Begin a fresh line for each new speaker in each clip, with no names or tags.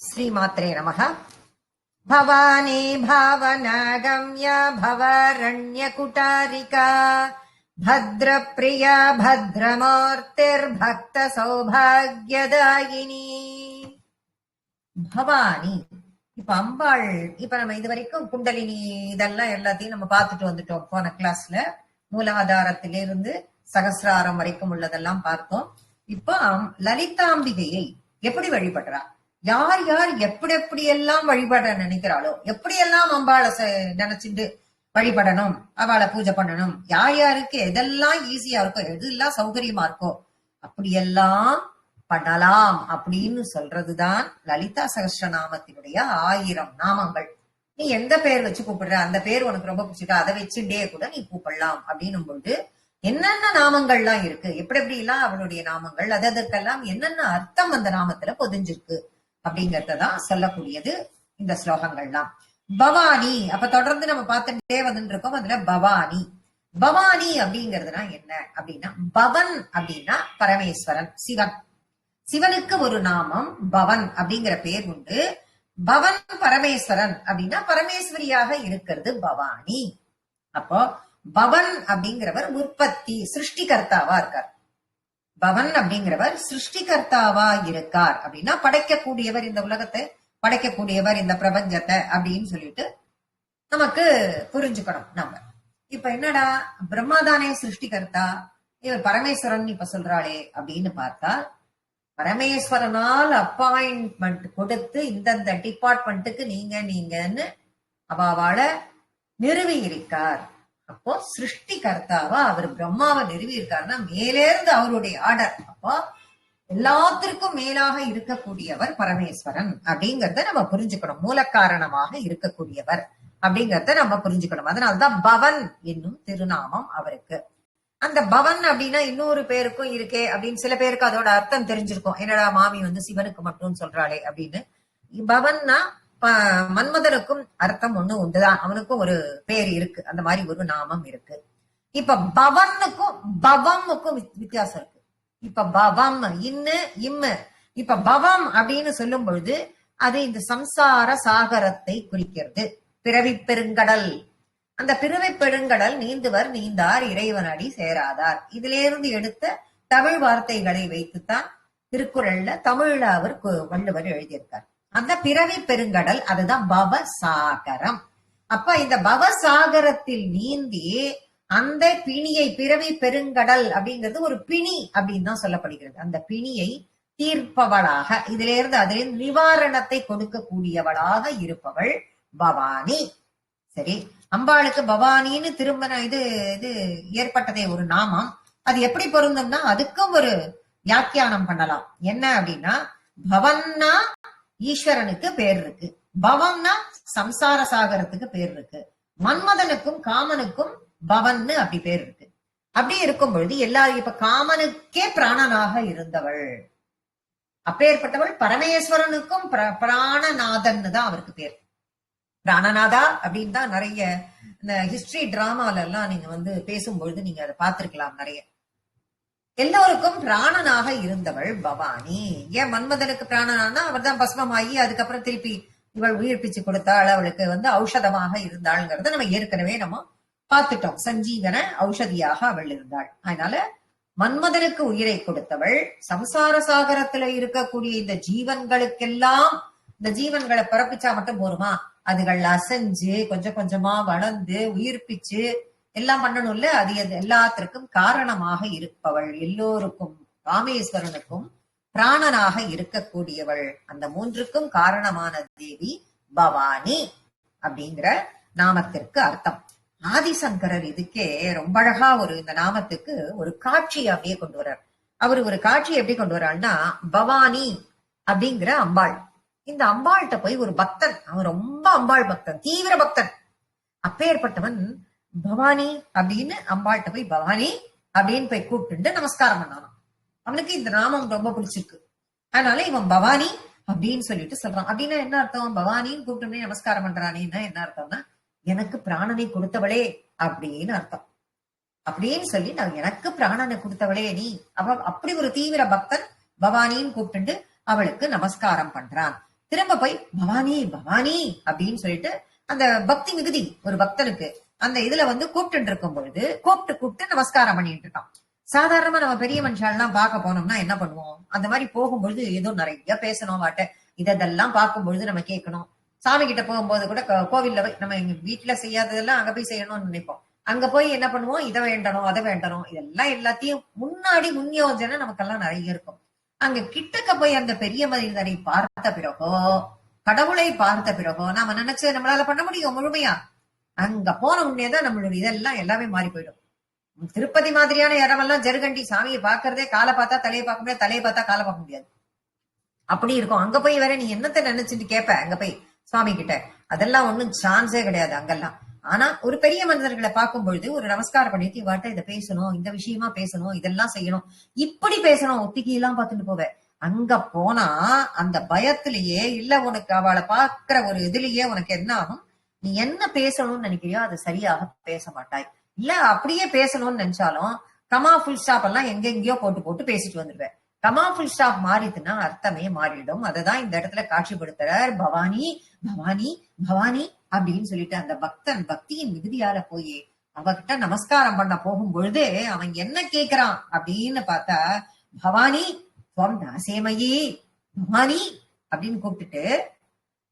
श्रीमात्रे नमः। भवानी भावनागम्या भवारण्यकुटारिका भद्रप्रिया भद्रमूर्तिर्भक्तसौभाग्यदायिनी பவானி. இப்ப அம்பாள், இப்ப நம்ம இது வரைக்கும் குண்டலினி இதெல்லாம் எல்லாத்தையும் நம்ம பார்த்துட்டு வந்துட்டோம். போன கிளாஸ்ல மூலாதாரத்திலிருந்து சகசிராரம் வரைக்கும் உள்ளதெல்லாம் பார்த்தோம். இப்ப லலிதாம்பிகையை எப்படி வழிபடுறா, யார் யார் எப்படி எப்படி எல்லாம் வழிபட நினைக்கிறாளோ, எப்படியெல்லாம் அம்பாளை நினைச்சுட்டு வழிபடணும், அவளை பூஜை பண்ணணும், யார் யாருக்கு எதெல்லாம் ஈஸியா இருக்கோ, எதெல்லாம் சௌகரியமா இருக்கோ அப்படியெல்லாம் பண்ணலாம் அப்படின்னு சொல்றதுதான் லலிதா சகஸ்ரநாமத்தினுடைய 1000 நாமங்கள். நீ எந்த பேர் வச்சு கூப்பிடுற, அந்த பேர் உனக்கு ரொம்ப பிடிச்சிட்டா அதை வச்சுட்டே கூட நீ கூப்பிடலாம் அப்படின்னும் பொழுது என்னென்ன நாமங்கள்லாம் இருக்கு, எப்படி எப்படி எல்லாம் அவளுடைய நாமங்கள், அதற்கெல்லாம் என்னென்ன அர்த்தம் அந்த நாமத்துல பொதிஞ்சிருக்கு அப்படிங்கறதான் சொல்லக்கூடியது இந்த ஸ்லோகங்கள்லாம். பவானி, அப்ப தொடர்ந்து நம்ம பார்த்துட்டே வந்துட்டு இருக்கோம். அதுல பவானி, பவானி அப்படிங்கிறதுனா என்ன அப்படின்னா, பவன் அப்படின்னா பரமேஸ்வரன், சிவன். சிவனுக்கு ஒரு நாமம் பவன் அப்படிங்கிற பேர் உண்டு. பவன் பரமேஸ்வரன் அப்படின்னா பரமேஸ்வரியாக இருக்கிறது பவானி. அப்போ பவன் அப்படிங்கிறவர் உற்பத்தி சிருஷ்டிகர்த்தாவா இருக்கார். பவன் அப்படிங்கிறவர் சிருஷ்டிகர்த்தாவா இருக்கார் அப்படின்னா படைக்கக்கூடியவர், இந்த உலகத்தை படைக்கக்கூடியவர், இந்த பிரபஞ்சத்தை அப்படின்னு சொல்லிட்டு நமக்கு புரிஞ்சுக்கணும். நம்ம இப்ப என்னடா பிரம்மாதானே சிருஷ்டிகர்த்தா, இவர் பரமேஸ்வரன் இப்ப சொல்றாளே அப்படின்னு பார்த்தா, பரமேஸ்வரனால் அப்பாயின்மெண்ட் கொடுத்து இந்தந்த டிபார்ட்மெண்ட்டுக்கு நீங்கன்னு அவளை நிறுவி இருக்கார். அப்போ சிருஷ்டிகர்த்தாவா அவர் பிரம்மாவை நிறுவி இருக்காருன்னா மேலேருந்து அவருடைய ஆர்டர். அப்போ எல்லாத்திற்கும் மேலாக இருக்கக்கூடியவர் பரமேஸ்வரன் அப்படிங்கறத நம்ம புரிஞ்சுக்கணும். மூல காரணமாக இருக்கக்கூடியவர் அப்படிங்கறத நம்ம புரிஞ்சுக்கணும். அதனால்தான் பவன் என்னும் திருநாமம் அவருக்கு. அந்த பவன் அப்படின்னா இன்னொரு பேருக்கும் இருக்கே அப்படின்னு சில பேருக்கு அதோட அர்த்தம் தெரிஞ்சிருக்கும். என்னடா மாமி சிவனுக்கு மட்டும் சொல்றாளே அப்படின்னு. பவன்னா மன்மதனுக்கும் அர்த்தம் ஒண்ணு உண்டுதான், அவனுக்கும் ஒரு பேர் இருக்கு, அந்த மாதிரி ஒரு நாமம் இருக்கு. இப்ப பவனுக்கும் பவமுக்கும் வித்தியாசம் இருக்கு. இப்ப பவம் இன்னு இம்மு. இப்ப பவம் அப்படின்னு சொல்லும் பொழுது அது இந்த சம்சார சாகரத்தை குறிக்கிறது, பிறவி பெருங்கடல். அந்த பிறவி பெருங்கடல் நீந்துவர் நீந்தார் இறைவனடி சேராதார், இதிலிருந்து எடுத்த தமிழ் வார்த்தைகளை வைத்துத்தான் திருக்குறள்ல தமிழ்ல அவர் வள்ளுவர் எழுதியிருக்கார். அந்த பிறவி பெருங்கடல் அதுதான் பவசாகரம். அப்ப இந்த பவசாகரத்தில் நீந்தி அந்த பிணியை, பிறவி பெருங்கடல் அப்படிங்கிறது ஒரு பிணி அப்படின்னு தான் சொல்லப்படுகிறது, அந்த பிணியை தீர்ப்பவளாக, இதிலிருந்து அதிலிருந்து நிவாரணத்தை கொடுக்கக்கூடியவளாக இருப்பவள் பவானி. சரி, அம்பாளுக்கு பவானின்னு திரும்ப இது ஏற்பட்டதே ஒரு நாமம். அது எப்படி பொருந்தும்னா அதுக்கும் ஒரு வியாக்கியானம் பண்ணலாம். என்ன அப்படின்னா, பவன்னா ஈஸ்வரனுக்கு பேர் இருக்கு, பவம்னா சம்சார சாகரத்துக்கு பேர் இருக்கு, மன்மதனுக்கும் காமனுக்கும் பவன்னு அப்படி பேர் இருக்கு. அப்படி இருக்கும் பொழுது எல்லாரும் இப்ப காமனுக்கே பிராணனாக இருந்தவள், அப்பேற்பட்டவள் பரமேஸ்வரனுக்கும் பிராணநாதன்னு தான் அவருக்கு பேர். பிராணநாதா அப்படின்னு தான் நிறைய இந்த ஹிஸ்டரி டிராமால எல்லாம் நீங்க பேசும்பொழுது நீங்க அதை பார்த்திருக்கலாம். நிறைய எல்லோருக்கும் பிராணனாக இருந்தவள் பவானி. ஏன் மன்மதனுக்கு பிராணனானா அவர் தான் பஸ்மமாகி அதுக்கப்புறம் திருப்பி இவள் உயிர்ப்பிச்சு கொடுத்தாள், அவளுக்கு ஔஷதமாக இருந்தாள்ங்கிறத நம்ம ஏற்கனவே நம்ம பார்த்துட்டோம். சஞ்சீவன ஔஷதியாக அவள் இருந்தாள். அதனால மன்மதனுக்கு உயிரை கொடுத்தவள், சம்சார சாகரத்துல இருக்கக்கூடிய இந்த ஜீவன்களுக்கெல்லாம், இந்த ஜீவன்களை பிறப்பிச்சா மட்டும் போருமா, அதுகள் அசைஞ்சு கொஞ்சம் கொஞ்சமா வளர்ந்து உயிர்ப்பிச்சு எல்லாம் பண்ணணும்ல, அது எல்லாத்திற்கும் காரணமாக இருப்பவள், எல்லோருக்கும் ராமேஸ்வரனுக்கும் பிராணனாக இருக்கக்கூடியவள், அந்த மூன்றுக்கும் காரணமான தேவி பவானி அப்படிங்கிற நாமத்திற்கு அர்த்தம். ஆதிசங்கரர் இதுக்கே ரொம்ப அழகா இந்த நாமத்துக்கு ஒரு காட்சி அப்படியே கொண்டு வர்றார். அவர் ஒரு காட்சி எப்படி கொண்டு வர்றாருன்னா, பவானி அப்படிங்கிற அம்பாள், இந்த அம்பாள்கிட்ட போய் ஒரு பக்தன், அவன் ரொம்ப அம்பாள் பக்தன், தீவிர பக்தன், அப்பேற்பட்டவன் பவானி அப்படின்னு அம்பாள்கிட்ட போய் பவானி அப்படின்னு போய் கூப்பிட்டு நமஸ்காரம் பண்ணானாம். அவனுக்கு இந்த நாமம் ரொம்ப பிடிச்சிருக்கு, அதனால இவன் பவானி அப்படின்னு சொல்லிட்டு சொல்றான். அப்படின்னா என்ன அர்த்தம், பவானின்னு கூப்பிட்டு நமஸ்காரம் பண்றானேன்னா என்ன அர்த்தம்னா, எனக்கு பிராணனை கொடுத்தவளே அப்படின்னு அர்த்தம். அப்படின்னு சொல்லி நான் எனக்கு பிராணனை கொடுத்தவளே நீ, அவ அப்படி ஒரு தீவிர பக்தன் பவானின்னு கூப்பிட்டு அவளுக்கு நமஸ்காரம் பண்றான். திரும்ப போய் பவானி பவானி அப்படின்னு சொல்லிட்டு அந்த பக்தி மிகுதி ஒரு பக்தனுக்கு அந்த இதுல கூப்பிட்டு இருக்கும் பொழுது கூப்பிட்டு நமஸ்காரம் பண்ணிட்டு இருக்கான். சாதாரணமா நம்ம பெரிய மனுஷாலாம் பார்க்க போனோம்னா என்ன பண்ணுவோம்? அந்த மாதிரி போகும்பொழுது ஏதோ நிறைய பேசணும் வாட்ட இதெல்லாம் பார்க்கும்பொழுது நம்ம கேட்கணும். சாமி கிட்ட போகும்போது கூட கோவில்ல போய் நம்ம எங்க வீட்டுல செய்யாததெல்லாம் அங்க போய் செய்யணும்னு நினைப்போம். அங்க போய் என்ன பண்ணுவோம்? இதை வேண்டணும் அதை வேண்டணும் இதெல்லாம் எல்லாத்தையும் முன்னாடி முன்யோஜனை நமக்கெல்லாம் நிறைய இருக்கும். அங்க கிட்டக்க போய் அந்த பெரிய மனிதரை பார்த்த பிறகோ கடவுளை பார்த்த பிறகோ நாம நினைச்சு நம்மளால பண்ண முடியும் முழுமையா? அங்க போன உடனேதான் நம்மளுடைய இதெல்லாம் எல்லாமே மாறி போயிடும். திருப்பதி மாதிரியான இடமெல்லாம் ஜெருகண்டி சாமியை பாக்குறதே காலை பார்த்தா தலையை பார்க்க முடியாது, தலையை பார்த்தா காலை பார்க்க முடியாது. அப்படி இருக்கும். அங்க போய் வேற நீ என்னத்தை நினைச்சுட்டு கேட்ப அங்க போய் சுவாமி கிட்ட? அதெல்லாம் ஒண்ணும் சான்ஸே கிடையாது அங்கெல்லாம். ஆனா ஒரு பெரிய மனிதர்களை பார்க்கும் பொழுது ஒரு நமஸ்காரம் பண்ணிட்டு வாட்ட இதை பேசணும், இந்த விஷயமா பேசணும், இதெல்லாம் செய்யணும், இப்படி பேசணும், ஒத்திகை எல்லாம் பார்த்துட்டு போவேன். அங்க போனா அந்த பயத்திலேயே இல்ல உனக்கு அவளை பாக்குற ஒரு இதுலயே உனக்கு என்ன ஆகும்? நீ என்ன பேசணும்னு நினைக்கிறியோ அது சரியாக பேச மாட்டாய். இல்ல அப்படியே பேசணும்னு நினைச்சாலும் கமா ஃபுல் ஸ்டாப் எல்லாம் எங்கெங்கயோ போட்டு பேசிட்டு வந்துடுவேன். கமா ஃபுல் ஸ்டாப் மாறிதுன்னா அர்த்தமே மாறிடும். அததான் இந்த இடத்துல காட்சிப்படுத்துறார். பவானி பவானி பவானி அப்படின்னு சொல்லிட்டு அந்த பக்தன் பக்தியின் மிகுதியால போய் அவகிட்ட நமஸ்காரம் பண்ண போகும் பொழுது அவன் என்ன கேக்குறான் அப்படின்னு பார்த்தா, பவானி துவம் தாசேமயி பவானி அப்படின்னு கூப்பிட்டுட்டு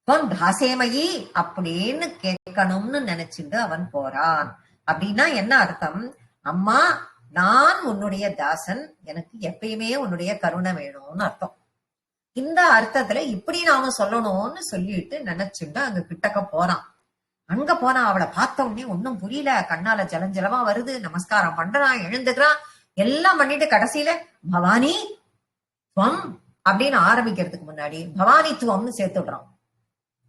துவம் தாசேமயி அப்படின்னு கேட்கணும்னு நினைச்சிட்டு அவன் போறான். அப்படின்னா என்ன அர்த்தம்? அம்மா நான் உன்னுடைய தாசன், எனக்கு எப்பயுமே உன்னுடைய கருணை வேணும்னு அர்த்தம். இந்த அர்த்தத்துல இப்படி நாம சொல்லணும்னு சொல்லிட்டு நினைச்சுட்டு அங்க கிட்டக்க போறான். அங்க போனா அவளை பார்த்த உடனே ஒன்னும் புரியல, கண்ணால ஜலஞ்சலமா வருது, நமஸ்காரம் பண்றான், எழுந்துக்கிறான், எல்லாம் பண்ணிட்டு கடைசியில பவானி துவம் அப்படின்னு ஆரம்பிக்கிறதுக்கு முன்னாடி பவானித்துவம்னு சேர்த்து விடுறான்.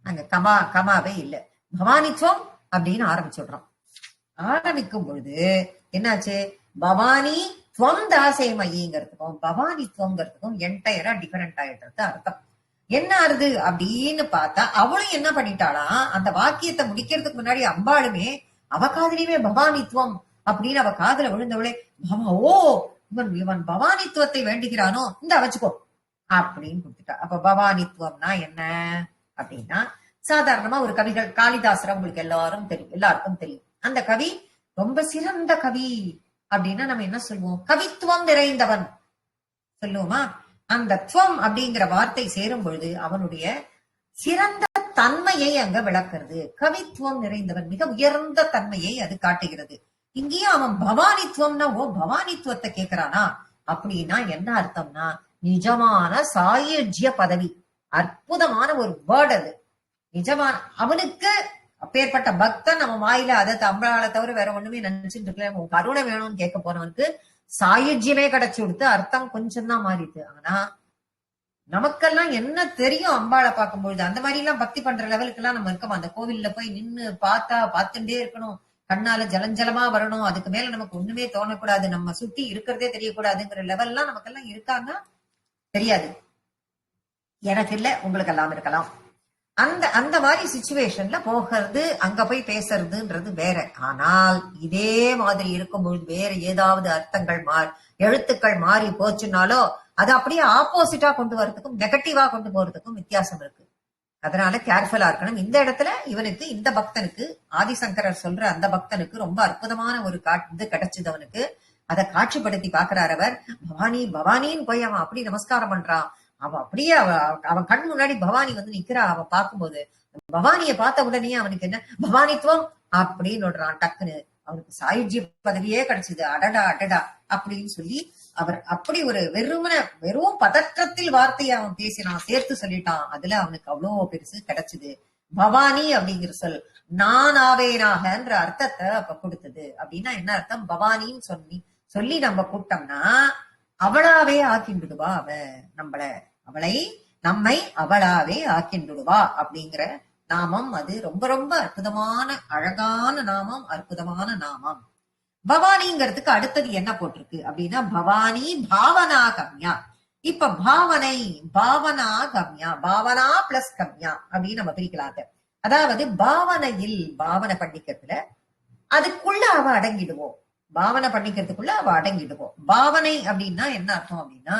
அங்க கமாவே இல்ல, பவானித்துவம் அப்படின்னு ஆரம்பிச்சுடுறான். ஆரம்பிக்கும் பொழுது என்னாச்சு? பவானி துவம் தாசேமயிங்கிறதுக்கும் பவானித்துவங்கிறதுக்கும் என்டையரா டிஃபரெண்ட் ஆயிடுறது அர்த்தம். என்ன ஆறுது அப்படின்னு பார்த்தா அவளும் என்ன பண்ணிட்டாளாம், அந்த வாக்கியத்தை முடிக்கிறதுக்கு முன்னாடி அம்பாளுமே அவ காதலியுமே பவானித்துவம் அப்படின்னு அவ காதல விழுந்தவளே, ஓ இவன் பவானித்துவத்தை வேண்டுகிறானோ, இந்த வச்சுக்கோ அப்படின்னு கொடுத்துட்டா. அப்ப பவானித்துவம்னா என்ன அப்படின்னா, சாதாரணமா ஒரு கவிகள் காளிதாசர் உங்களுக்கு எல்லாருக்கும் தெரியும். அந்த கவி ரொம்ப சிறந்த கவி அப்படின்னா நம்ம என்ன சொல்லுவோம்? கவித்துவம் நிறைந்தவன் சொல்லுவோமா? அந்த துவம் அப்படிங்கிற வார்த்தை சேரும் பொழுது அவனுடைய சிறந்த தன்மையை அங்க விளக்குறது. கவித்துவம் நிறைந்தவன், மிக உயர்ந்த தன்மையை அது காட்டுகிறது. இங்கேயும் அவன் பவானித்துவம்னா ஓ பவானித்துவத்தை கேட்கிறானா அப்படின்னா என்ன அர்த்தம்னா, நிஜமான சாயுஜ்ய பதவி, அற்புதமான ஒரு வேர்டு அது. நிஜமான அவனுக்கு அப்பேற்பட்ட பக்தன் நம்ம வாயில அதை அம்பளால தவிர வேற ஒண்ணுமே நினைச்சுட்டு இருக்கல, கருணை வேணும்னு கேட்க போனவனுக்கு சாயுஜ்யமே கிடைச்சு கொடுத்து அர்த்தம் கொஞ்சம் தான் மாறிட்டு. ஆனா நமக்கெல்லாம் என்ன தெரியும் அம்பாளை பார்க்கும்பொழுது? அந்த மாதிரி எல்லாம் பக்தி பண்ற லெவலுக்கு எல்லாம் நம்ம இருக்கோம். அந்த கோவில்ல போய் நின்னு பார்த்துட்டே இருக்கணும், கண்ணால ஜலஞ்சலமா வரணும், அதுக்கு மேல நமக்கு ஒண்ணுமே தோணக்கூடாது, நம்ம சுத்தி இருக்கிறதே தெரியக்கூடாதுங்கிற லெவல் எல்லாம் நமக்கெல்லாம் இருக்காங்க தெரியாது. எனக்கு இல்ல, உங்களுக்கு எல்லாம் இருக்கலாம். அந்த மாதிரி சிச்சுவேஷன்ல போகிறது, அங்க போய் பேசுறதுன்றது வேற. ஆனால் இதே மாதிரி இருக்கும்பொழுது வேற ஏதாவது அர்த்தங்கள் எழுத்துக்கள் மாறி போச்சுனாலோ அது அப்படியே ஆப்போசிட்டா கொண்டு வரதுக்கும் நெகட்டிவா கொண்டு போறதுக்கும் வித்தியாசம் இருக்கு. அதனால கேர்ஃபுல்லா இருக்கணும். இந்த இடத்துல இவனுக்கு, இந்த பக்தனுக்கு, ஆதிசங்கரர் சொல்ற அந்த பக்தனுக்கு ரொம்ப அற்புதமான ஒரு இது கிடைச்சது அவனுக்கு. அதை காட்சிப்படுத்தி பாக்குறார் அவர். பவானி பவானின்னு போய் அவன் அப்படி நமஸ்காரம் பண்றான். அவன் அப்படியே அவன் கண் முன்னாடி பவானி நிக்கிறா. அவன் பார்க்கும்போது பவானிய பார்த்த உடனே அவனுக்கு என்ன பவானித்துவம் அப்படின்னு விடுறான் டக்குன்னு. அவனுக்கு சாயுஜ்ய பதவியே கிடைச்சது. அடடா அடடா அப்படின்னு சொல்லி அவர் அப்படி ஒரு வெறும் பதற்றத்தில் வார்த்தையை அவன் பேசினான், சேர்த்து சொல்லிட்டான். அதுல அவனுக்கு அவ்வளவு பெருசு கிடைச்சது. பவானி அப்படிங்கிற சொல் நான் ஆவேனாகன்ற அர்த்தத்தை அப்ப கொடுத்தது. அப்படின்னா என்ன அர்த்தம்? பவானின்னு சொல்லி நம்ம கூப்பிட்டோம்னா அவளாவே ஆக்கிண்டுடுவா நம்மை அவளாவே ஆக்கிண்டுடுவா அப்படிங்கிற நாமம். அது ரொம்ப ரொம்ப அற்புதமான அழகான நாமம், அற்புதமான நாமம். பவானிங்கிறதுக்கு அடுத்தது என்ன போட்டிருக்கு அப்படின்னா, பவானி பாவனா கம்யா. இப்ப பாவனா கம்யா, பாவனா பிளஸ் கம்யா அப்படின்னு நம்ம பிரிக்கலாங்க. அதாவது பாவனை பண்ணிக்கிறதுல அதுக்குள்ள அவ அடங்கிடுவோம். பாவனை பண்ணிக்கிறதுக்குள்ள அவ அடங்கிடுவோம். பாவனை அப்படின்னா என்ன அர்த்தம் அப்படின்னா,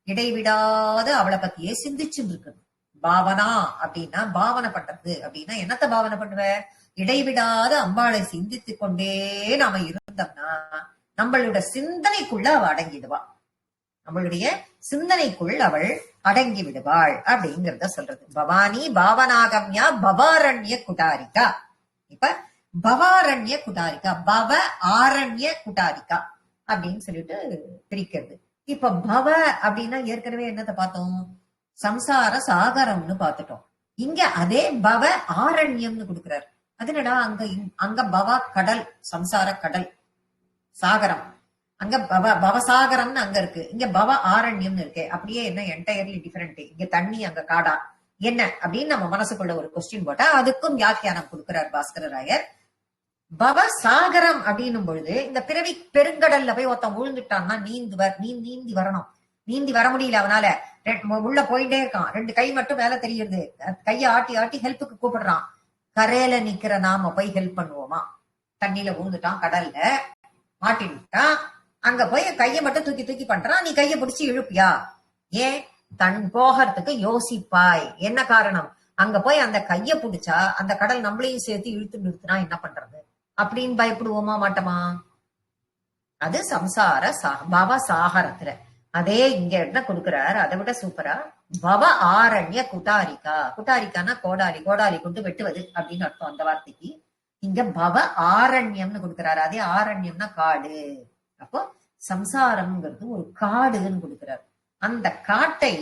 இடைவிடாத அவளை பத்தியே சிந்திச்சுட்டு இருக்கணும். பாவனா அப்படின்னா பாவனை பண்றது அப்படின்னா என்னத்த பாவனை பண்ணுவ? இடைவிடாத அம்பாளை சிந்தித்து கொண்டே நாம இருந்தோம்னா நம்மளோட சிந்தனைக்குள்ள அவ அடங்கிடுவா. நம்மளுடைய சிந்தனைக்குள் அவள் அடங்கி விடுவாள் அப்படிங்கறத சொல்றது. பவானி பாவனாகம்யா பவாரண்ய குடாரிகா. இப்ப பவாரண்ய குடாரிகா, பவ ஆரண்ய குடாரிகா அப்படின்னு சொல்லிட்டு பிரிக்கிறது. இப்ப பவ அப்படின்னா ஏற்கனவே என்னத்தை பார்த்தோம்? சம்சார சாகரம்னு பார்த்துட்டோம். இங்க அதே பவ ஆரண்யம்னு கொடுக்கிறார். அதனடா அங்க பவ கடல், சம்சார கடல் சாகரம், அங்க பவசாகரம்னு அங்க இருக்கு, இங்க பவ ஆரண்யம்னு இருக்கு. அப்படியே என்ன என்டையர்லி டிஃபரெண்ட். இங்க தண்ணி அங்க காடா என்ன அப்படின்னு நம்ம மனசுக்குள்ள ஒரு கொஸ்டின் போட்டா அதுக்கும் வியாக்கியானம் கொடுக்கிறார் பாஸ்கர ராயர். பவசாகரம் அப்படின்னும் பொழுது இந்த பிறவி பெருங்கடல்ல போய் ஒருத்தன் விழுந்துட்டான்னா நீந்தி வரணும். நீந்தி வர முடியல அவனால, உள்ள போயிட்டே இருக்கான். 2 கை மட்டும் மேல தெரியுது. கையை ஆட்டி ஆட்டி ஹெல்ப்புக்கு கூப்பிடுறான். கரையில நிக்கிற நாம போய் ஹெல்ப் பண்ணுவோமா? தண்ணியில விழுந்துட்டான், கடல்ல மாட்டிட்டான். அங்க போய் கையை மட்டும் தூக்கி தூக்கி பண்றான். நீ கையை பிடிச்சி இழுப்பியா? ஏன்? தன் போகிறதுக்கு யோசிப்பாய். என்ன காரணம்? அங்க போய் அந்த கைய பிடிச்சா அந்த கடல் நம்மளையும் சேர்த்து இழுத்து நிறுத்தினா என்ன பண்றது அப்படின்னு பயப்படுவோமா மாட்டோமா? அது சம்சார பவ சாகரத்துல. அதே இங்க என்ன கொடுக்கிறார் அதை விட சூப்பரா, பவ ஆரண்ய குட்டாரிக்கா. குட்டாரிக்கானா கோடாலி, கோடாலி கொண்டு வெட்டுவது அப்படின்னு அர்த்தம் அந்த வார்த்தைக்கு. இங்க பவ ஆரண்யம்னு கொடுக்கிறாரு. அதே ஆரண்யம்னா காடு. அப்போ சம்சாரம்ங்கிறது ஒரு காடுன்னு கொடுக்கிறார். அந்த காட்டை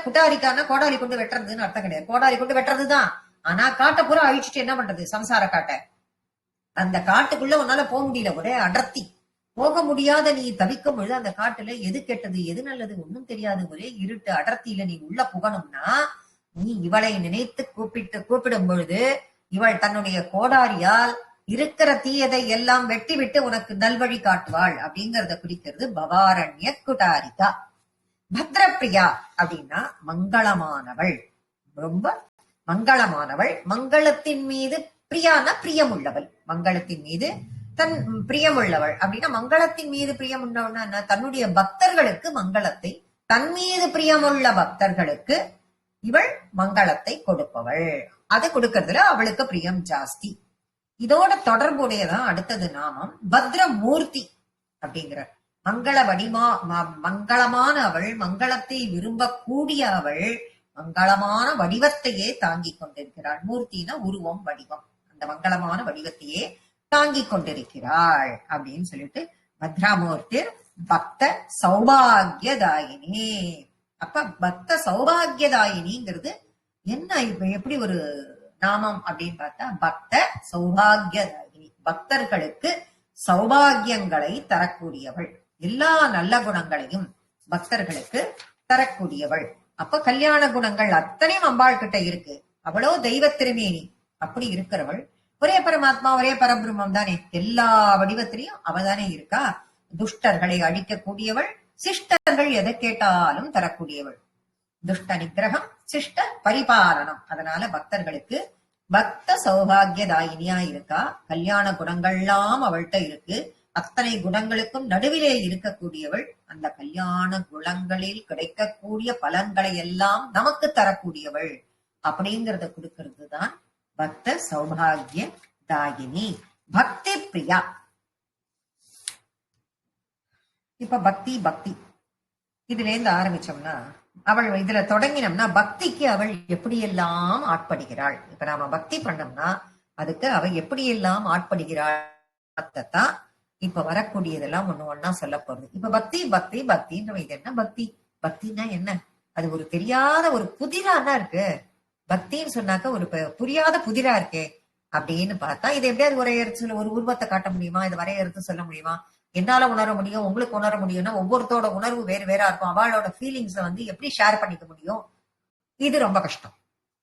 குட்டாரிக்கான கோடாலி கொண்டு வெட்டுறதுன்னு அர்த்தம் கிடையாது. கோடாலி கொண்டு வெட்டுறதுதான். ஆனா காட்டை பூரா அழிச்சுட்டு என்ன பண்றது? சம்சார காட்டை. அந்த காட்டுக்குள்ள உன்னால போக முடியல, ஒரே அடர்த்தி. போக முடியாத நீ தவிக்கும் பொழுது அந்த காட்டுல எது கெட்டது எது நல்லது ஒன்னும் தெரியாது, ஒரே இருட்டு அடர்த்தியில நீ உள்ள புகணும்னா நீ இவளை நினைத்து கூப்பிடும் பொழுது இவள் தன்னுடைய கோடாரியால் இருக்கிற தீயதை எல்லாம் வெட்டி விட்டு உனக்கு நல்வழி காட்டுவாள் அப்படிங்கறத குறிக்கிறது பவாரண்ய குடாரிகா. பத்ரப்பிரியா அப்படின்னா மங்களமானவள், ரொம்ப மங்களமானவள். மங்களத்தின் மீது பிரியானா பிரியமுள்ளவள், மங்களத்தின் மீது தன் பிரியமுள்ளவள் அப்படின்னா மங்களத்தின் மீது பிரியமுள்ளவள்னா தன்னுடைய பக்தர்களுக்கு மங்களத்தை, தன் மீது பிரியமுள்ள பக்தர்களுக்கு இவள் மங்களத்தை கொடுப்பவள். அதை கொடுக்கறதுல அவளுக்கு பிரியம் ஜாஸ்தி. இதோட தொடர்புடையதான் அடுத்தது நாமம் பத்ரமூர்த்தி அப்படிங்கிற. மங்கள வடிமா மங்களமான அவள், மங்களத்தை விரும்பக்கூடிய அவள், மங்களமான வடிவத்தையே தாங்கி கொண்டிருக்கிறாள். மூர்த்தினா உருவம், வடிவம். அந்த மங்களமான வடிவத்தையே தாங்கி கொண்டிருக்கிறாள் அப்படின்னு சொல்லிட்டு பத்ராமூர்த்தி பக்த சௌபாகியதாயினி. அப்ப பக்த சௌபாகியதாயினிங்கிறது என்ன? இப்ப எப்படி ஒரு நாமம் அப்படின்னு பார்த்தா பக்த சௌபாகியதாயினி, பக்தர்களுக்கு சௌபாகியங்களை தரக்கூடியவள், எல்லா நல்ல குணங்களையும் பக்தர்களுக்கு தரக்கூடியவள். அப்ப கல்யாண குணங்கள் அத்தனையும் அம்பாள் கிட்ட இருக்கு. அவளோ தெய்வ திருமேனி. அப்படி இருக்கிறவள் ஒரே பரமாத்மா, ஒரே பரபிரம்மம் தானே. எல்லா வடிவத்திலையும் அவதானே இருக்கா. துஷ்டர்களை அழிக்கக்கூடியவள், சிஷ்டர்கள் எதை கேட்டாலும் தரக்கூடியவள். துஷ்ட நிகிரகம், சிஷ்ட பரிபாலனம். அதனால பக்தர்களுக்கு பக்த சௌபாகியதாயினியா இருக்கா. கல்யாண குணங்கள்லாம் அவள்கிட்ட இருக்கு. அத்தனை குணங்களுக்கும் நடுவிலே இருக்கக்கூடியவள். அந்த கல்யாண குணங்களில் கிடைக்கக்கூடிய பலன்களை எல்லாம் நமக்கு தரக்கூடியவள் அப்படிங்கறத கொடுக்கிறது தான் பக்த சௌபாகிய தாயினி, பக்தி பிரியா. இப்ப பக்தி இதுல இருந்து ஆரம்பிச்சோம்னா, அவள் இதுல தொடங்கினோம்னா பக்திக்கு அவள் எப்படியெல்லாம் ஆட்படுகிறாள். இப்ப நாம பக்தி பண்ணோம்னா அதுக்கு அவள் எப்படியெல்லாம் ஆட்படுகிறாள் தான் இப்ப வரக்கூடியதெல்லாம் ஒண்ணு ஒன்னா சொல்ல போறது. இப்ப பக்தின்ற இது என்ன? பக்தினா என்ன? அது ஒரு தெரியாத ஒரு புதிரானா இருக்கு. பக்தின்னு சொன்னாக்க ஒரு புரியாத புதிரா இருக்கே அப்படின்னு பார்த்தா, இது எப்படியாவது ஒரு உருவத்தை காட்ட முடியுமா? இது வரையறுத்து சொல்ல முடியுமா? என்னால உணர முடியும், உங்களுக்கு உணர முடியும்னா ஒவ்வொருத்தோட உணர்வு வேறு வேறா இருக்கும். அவளோட ஃபீலிங்ஸ எப்படி ஷேர் பண்ணிக்க முடியும்? இது ரொம்ப கஷ்டம்.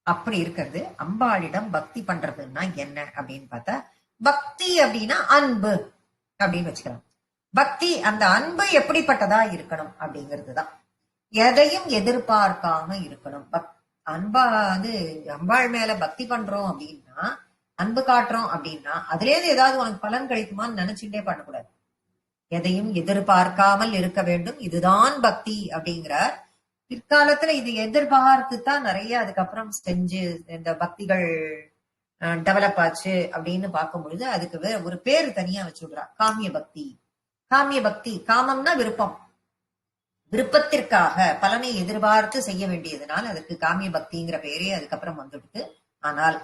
அப்படி இருக்கிறது. அம்பாளிடம் பக்தி பண்றதுன்னா என்ன அப்படின்னு பார்த்தா, பக்தி அப்படின்னா அன்பு அப்படின்னு வச்சுக்கலாம். பக்தி, அந்த அன்பு எப்படிப்பட்டதா இருக்கணும் அப்படிங்கிறதுதான். எதையும் எதிர்பார்க்காம இருக்கணும். அன்பா அம்பாள் மேல பக்தி பண்றோம் அப்படின்னா, அன்பு காட்டுறோம் அப்படின்னா அதுல இருந்து ஏதாவது உனக்கு பலன் கிடைக்குமான்னு நினைச்சுட்டே பண்ணக்கூடாது. எதையும் எதிர்பார்க்காமல் இருக்க வேண்டும். இதுதான் பக்தி அப்படிங்கிறார். பிற்காலத்துல இது எதிர்பார்த்து தான் நிறைய அதுக்கப்புறம் செஞ்சு இந்த பக்திகள் டெவலப் ஆச்சு அப்படின்னு பார்க்கும் பொழுது அதுக்கு ஒரு பேரு தனியா வச்சு விடுறா, காமிய பக்தி. காமிய பக்தி, காமம்னா விருப்பம், விருப்பத்திற்காக பலனை எதிர்பார்த்து செய்ய வேண்டியதுனால அதுக்கு காமிய பக்திங்கிற பேரே அதுக்கப்புறம் வந்துடுது. ஆனால்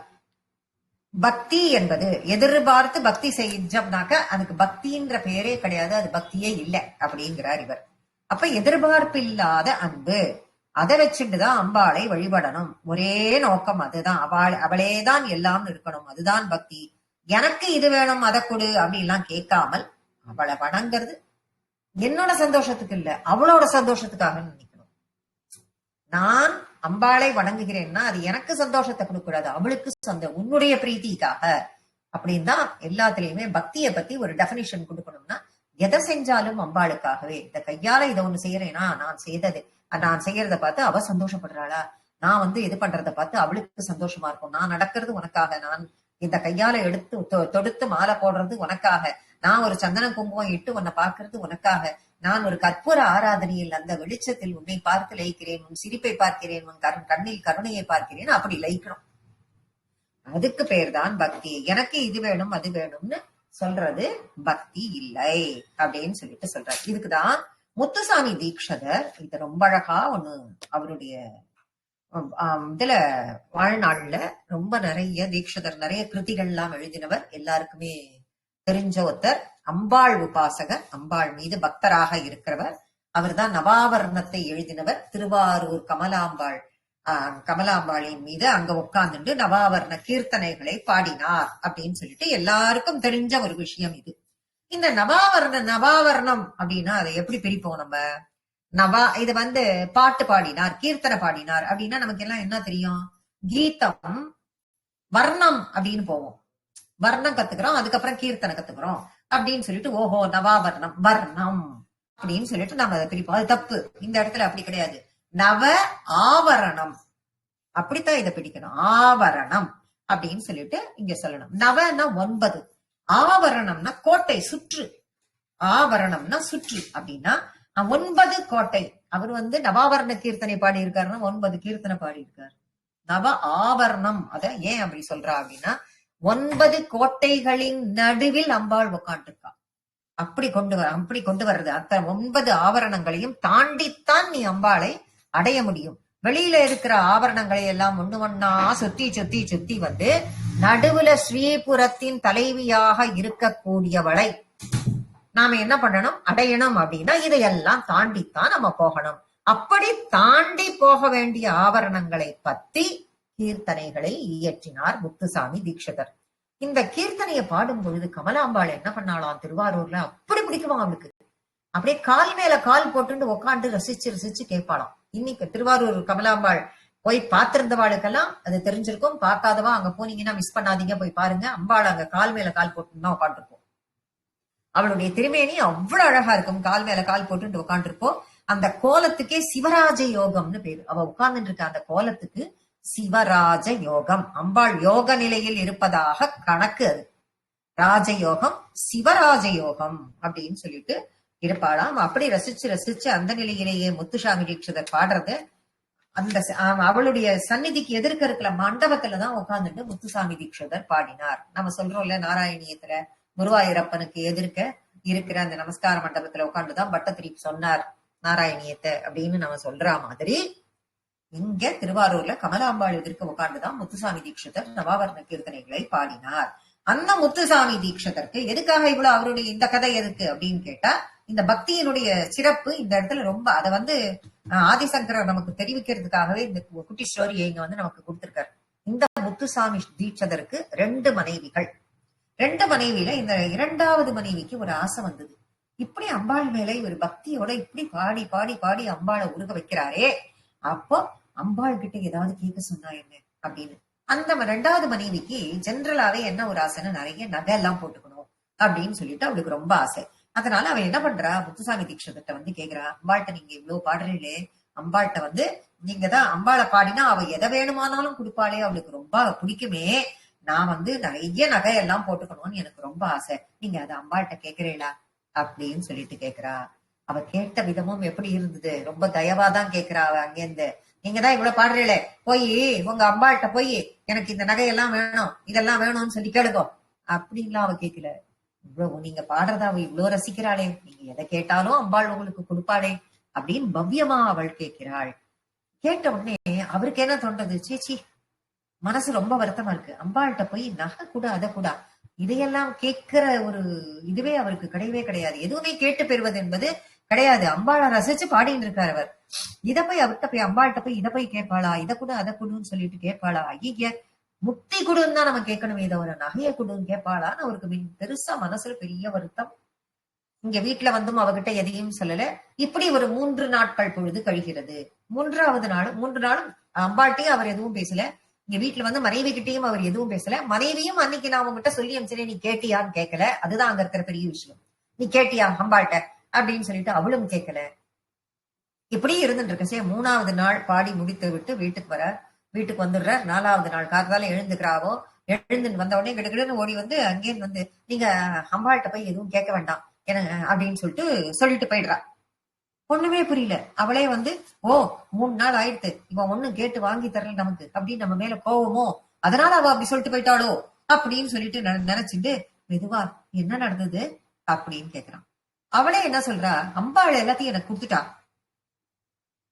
பக்தி என்பது எதிர்பார்த்து பக்தி செஞ்சோம்னாக்க அதுக்கு பக்தின்ற பேரே கிடையாது, அது பக்தியே இல்லை அப்படிங்கிறார் இவர். அப்ப எதிர்பார்ப்பு இல்லாத அன்பு, அதை வச்சுட்டுதான் அம்பாளை வழிபடணும். ஒரே நோக்கம் அதுதான், அவளேதான் எல்லாம் இருக்கணும், அதுதான் பக்தி. எனக்கு இது வேணும் அதை கொடு அப்படின்லாம் கேட்காமல் அவளை வணங்குறது என்னோட சந்தோஷத்துக்கு இல்ல, அவளோட சந்தோஷத்துக்காக நினைக்கணும். நான் அம்பாளை வணங்குகிறேன்னா அது எனக்கு சந்தோஷத்தை கொடுக்கூடாது, அவளுக்கு உன்னுடைய பிரீத்திக்காக. அப்படின்னு தான் எல்லாத்துலயுமே பக்தியை பத்தி ஒரு டெபினிஷன் கொடுக்கணும்னா, எதை செஞ்சாலும் அம்பாளுக்காகவே. இந்த கையால இதை ஒண்ணு செய்யறேன்னா நான் செய்யறத பார்த்து அவ சந்தோஷப்படுறாளா, நான் இது பண்றத பார்த்து அவளுக்கு சந்தோஷமா இருக்கும், நான் நடக்கிறது உனக்காக, நான் இந்த கையால எடுத்து தொடுத்து மாலை போடுறது உனக்காக, நான் ஒரு சந்தன குங்குமம் இட்டு உன்னை பார்க்கறது உனக்காக, நான் ஒரு கற்பூர ஆராதனையில் அந்த வெளிச்சத்தில் உன்னை பார்த்து லயிக்கிறேன், உன் சிரிப்பை பார்க்கிறேன், உன் கண்ணில் கருணையை பார்க்கிறேன், அப்படி லயிக்கணும். அதுக்கு பேர் தான் பக்தி. எனக்கு இது வேணும் அது வேணும்னு சொல்றது பக்தி இல்லை அப்படின்னு சொல்லிட்டு சொல்றாரு. இதுக்குதான் முத்துசாமி தீட்சிதர் இது ரொம்ப அழகா ஒண்ணு அவருடைய இதுல வாழ்நாள்ல ரொம்ப நிறைய தீட்சிதர் நிறைய கிருதிகள் எல்லாம் எழுதினவர், எல்லாருக்குமே தெரிஞ்ச ஒருத்தர். அம்பாள் உபாசகர், அம்பாள் மீது பக்தராக இருக்கிறவர். அவர் தான் நவாவரணத்தை எழுதினவர். திருவாரூர் கமலாம்பாளின் மீது அங்க உட்கார்ந்துட்டு நவாவரண கீர்த்தனைகளை பாடினார் அப்படின்னு சொல்லிட்டு எல்லாருக்கும் தெரிஞ்ச ஒரு விஷயம் இது. இந்த நவாவரணம் அப்படின்னா அதை எப்படி பிரிப்போம் நம்ம? இது பாட்டு பாடினார், கீர்த்தனை பாடினார் அப்படின்னா நமக்கு எல்லாம் என்ன தெரியும்? கீதம் வர்ணம் அப்படின்னு போவோம், வர்ணம் கத்துக்கிறோம், அதுக்கப்புறம் கீர்த்தனை கத்துக்கிறோம் அப்படின்னு சொல்லிட்டு ஓஹோ நவாவரணம் வர்ணம் அப்படின்னு சொல்லிட்டு நம்ம அதை பிரிப்போம். அது தப்பு. இந்த இடத்துல அப்படி கிடையாது. நவ ஆவரணம், அப்படித்தான் இதை பிடிக்கணும். ஆவரணம் அப்படின்னு சொல்லிட்டு இங்க சொல்லணும். நவன்னா 9, ஆவரணம்னா கோட்டை, சுற்று. ஆவரணம்னா சுற்று அப்படின்னா 9 கோட்டை. அவர் நவாவரண கீர்த்தனை பாடி இருக்காருன்னா 9 கீர்த்தனை பாடி இருக்காரு. நவ ஆவரணம் அத ஏன் அப்படி சொல்றா அப்படின்னா 9 கோட்டைகளின் நடுவில் அம்பாள் உட்காந்துருக்கா. அப்படி கொண்டு வர்றது. அத்த 9 ஆவரணங்களையும் தாண்டித்தான் நீ அம்பாளை அடைய முடியும். வெளியில இருக்கிற ஆவரணங்களை எல்லாம் ஒண்ணா சுத்தி நடுவுல ஸ்ரீபுரத்தின் தலைவியாக இருக்கக்கூடியவளை நாம என்ன பண்ணணும், அடையணும் அப்படின்னா இதையெல்லாம் தாண்டித்தான் நம்ம போகணும். அப்படி தாண்டி போக வேண்டிய ஆவரணங்களை பத்தி கீர்த்தனைகளை இயற்றினார் முத்துசாமி தீட்சிதர். இந்த கீர்த்தனையை பாடும் பொழுது கமலாம்பாள் என்ன பண்ணாலாம், திருவாரூர்ல அப்படி பிடிக்குமா அவளுக்கு. அப்படியே கால் மேல கால் போட்டு உட்காந்து ரசிச்சு கேட்பாளாம். இன்னைக்கு திருவாரூர் கமலாம்பாள் போய் பார்த்திருந்தவாளுக்கெல்லாம் அது தெரிஞ்சிருக்கும். பார்க்காதவா அங்க போனீங்கன்னா மிஸ் பண்ணாதீங்க, போய் பாருங்க. அம்பாள் அங்க கால் மேல கால் போட்டுதான் உட்காந்துருப்போம். அவளுடைய திருமேனி அவ்வளவு அழகா இருக்கும். கால் மேல கால் போட்டு உட்காந்துருப்போம். அந்த கோலத்துக்கே சிவராஜ யோகம்னு பேரு. அவ உட்கார்ந்துட்டு இருக்க அந்த கோலத்துக்கு சிவராஜ யோகம். அம்பாள் யோக நிலையில் இருப்பதாக கணக்கு. அது ராஜயோகம், சிவராஜ யோகம் அப்படின்னு சொல்லிட்டு இருப்பாளாம். அப்படி ரசிச்சு அந்த நிலையிலேயே முத்துசாமி தீட்சிதர் பாடுறது அந்த அவளுடைய சந்நிதிக்கு எதிர்க்க இருக்கிற மண்டபத்துலதான் உட்கார்ந்துட்டு முத்துசாமி தீட்சிதர் பாடினார். நம்ம சொல்றோம்ல, நாராயணியத்துல குருவாயூரப்பனுக்கு எதிர்க்க இருக்கிற அந்த நமஸ்கார மண்டபத்துல உட்காந்துதான் பட்டத்திரிப்பு சொன்னார் நாராயணியத்தை அப்படின்னு நம்ம சொல்ற மாதிரி இங்க திருவாரூர்ல கமலாம்பாள் எதிர்க்க உட்கார்ந்துதான் முத்துசாமி தீட்சிதர் நவாவரண கீர்த்தனைகளை பாடினார். அந்த முத்துசாமி தீட்சிதருக்கு எதுக்காக இவ்வளவு அவருடைய இந்த கதை எதுக்கு அப்படின்னு கேட்டா, இந்த பக்தியினுடைய சிறப்பு இந்த இடத்துல ரொம்ப அதை ஆதிசங்கரர் நமக்கு தெரிவிக்கிறதுக்காகவே இந்த குட்டி ஸ்டோரியை இங்க நமக்கு கொடுத்திருக்காரு. இந்த முத்துசாமி தீட்சிதருக்கு 2 மனைவிகள். 2 மனைவியில இந்த 2வது மனைவிக்கு ஒரு ஆசை வந்தது. இப்படி அம்பாள் மேல ஒரு பக்தியோட இப்படி பாடி பாடி பாடி அம்பாளை உருக வைக்கிறாரே, அப்போ அம்பாள் கிட்ட ஏதாவது கேட்க சொன்னா என்ன அப்படின்னு. அந்த 2வது மனைவிக்கு ஜென்ரலாவே என்ன ஒரு ஆசைன்னா, நிறைய நகை எல்லாம் போட்டுக்கணும் அப்படின்னு சொல்லிட்டு அவளுக்கு ரொம்ப ஆசை. அதனால அவ என்ன பண்றா, முத்துசாமி தீட்சிதர்கிட்ட கேக்குறா, அம்பாள்கிட்ட நீங்க இவ்வளவு பாடுறீங்களே, அம்பாள்கிட்ட நீங்க தான் அம்பாளை பாடினா அவ எதை வேணுமானாலும் கொடுப்பாளே, அவளுக்கு ரொம்ப பிடிக்குமே, நான் நிறைய நகையெல்லாம் போட்டுக்கணும்னு எனக்கு ரொம்ப ஆசை, நீங்க அதை அம்பாள்கிட்ட கேக்குறீங்களா அப்படின்னு சொல்லிட்டு கேக்குறா. அவ கேட்ட விதமும் எப்படி இருந்தது, ரொம்ப தயவாதான் கேக்குறா அவ அங்கேருந்து. நீங்கதான் இவ்வளவு பாடுறீங்களே, போய் உங்க அம்பாள்கிட்ட போய் எனக்கு இந்த நகையெல்லாம் வேணும், இதெல்லாம் வேணும்னு சொல்லி கேளுங்க அப்படின்லாம் அவ கேட்கல. இவ்வளவு நீங்க பாடுறத அவ இவ்வளவு ரசிக்கிறாளே, நீங்க எதை கேட்டாலும் அம்பாள் உங்களுக்கு கொடுப்பாளே அப்படின்னு பவ்யமா அவள் கேட்கிறாள். கேட்ட உடனே அவருக்கு என்ன தோன்றது, சேச்சி மனசு ரொம்ப வருத்தமா இருக்கு, அம்பாள்கிட்ட போய் நகை கூட அதை கூட இதையெல்லாம் கேட்கிற ஒரு இதுவே அவருக்கு கிடையவே கிடையாது. எதுவுமே கேட்டு பெறுவது என்பது கிடையாது. அம்பாளை ரசிச்சு பாடின்னு இருக்காரு அவர். இதை போய் அவர்கிட்ட போய் அம்பாள்கிட்ட போய் இதை போய் கேட்பாளா, இதை கூட அதை கொடுன்னு சொல்லிட்டு கேட்பாளா, ஐய முக்தி கொடுன்னு தான் நம்ம கேட்கணுமே, இதை ஒரு நகையை கொடுன்னு கேட்பாளான்னு அவருக்கு பெருசா மனசுல பெரிய வருத்தம். இங்க வீட்டுல வந்தும் அவகிட்ட எதையும் சொல்லல. இப்படி ஒரு 3 நாட்கள் பொழுது கழிகிறது. 3வது நாளும் அம்பாட்டையும் அவர் எதுவும் பேசல. இங்க வீட்டுல வந்து மனைவி கிட்டையும் அவர் எதுவும் பேசல. மனைவியும் அன்னைக்கு நான் உங்ககிட்ட சொல்லி அமிச்சேன், நீ கேட்டியான்னு கேட்கல. அதுதான் அங்க இருக்கிற பெரிய விஷயம். நீ கேட்டியா அம்பாள்கிட்ட அப்படின்னு சொல்லிட்டு அவளும் கேட்கல. இப்படி இருந்துட்டு இருக்க 3வது நாள் பாடி முடித்து விட்டு வீட்டுக்கு வந்துடுற. 4வது நாள் காத்தால எழுந்துக்கிறாவோ. எழுந்து வந்த உடனே கிடுகிடுன்னு ஓடி வந்து அங்கேன்னு வந்து, நீங்க அம்பாள்கிட்ட போய் எதுவும் கேட்க வேண்டாம் எனக்கு அப்படின்னு சொல்லிட்டு போயிடுறா. ஒண்ணுமே புரியல. அவளே வந்து, ஓ 3 நாள் ஆயிடுத்து, இவன் ஒண்ணும் கேட்டு வாங்கி தரல நமக்கு அப்படின்னு நம்ம மேல போவோமோ, அதனால அவ அப்படி சொல்லிட்டு போயிட்டாளோ அப்படின்னு சொல்லிட்டு நினைச்சுட்டு மெதுவா என்ன நடந்தது அப்படின்னு கேக்குறான். அவளே என்ன சொல்றா, அம்பாள் எல்லாத்தையும் எனக்கு கொடுத்துட்டா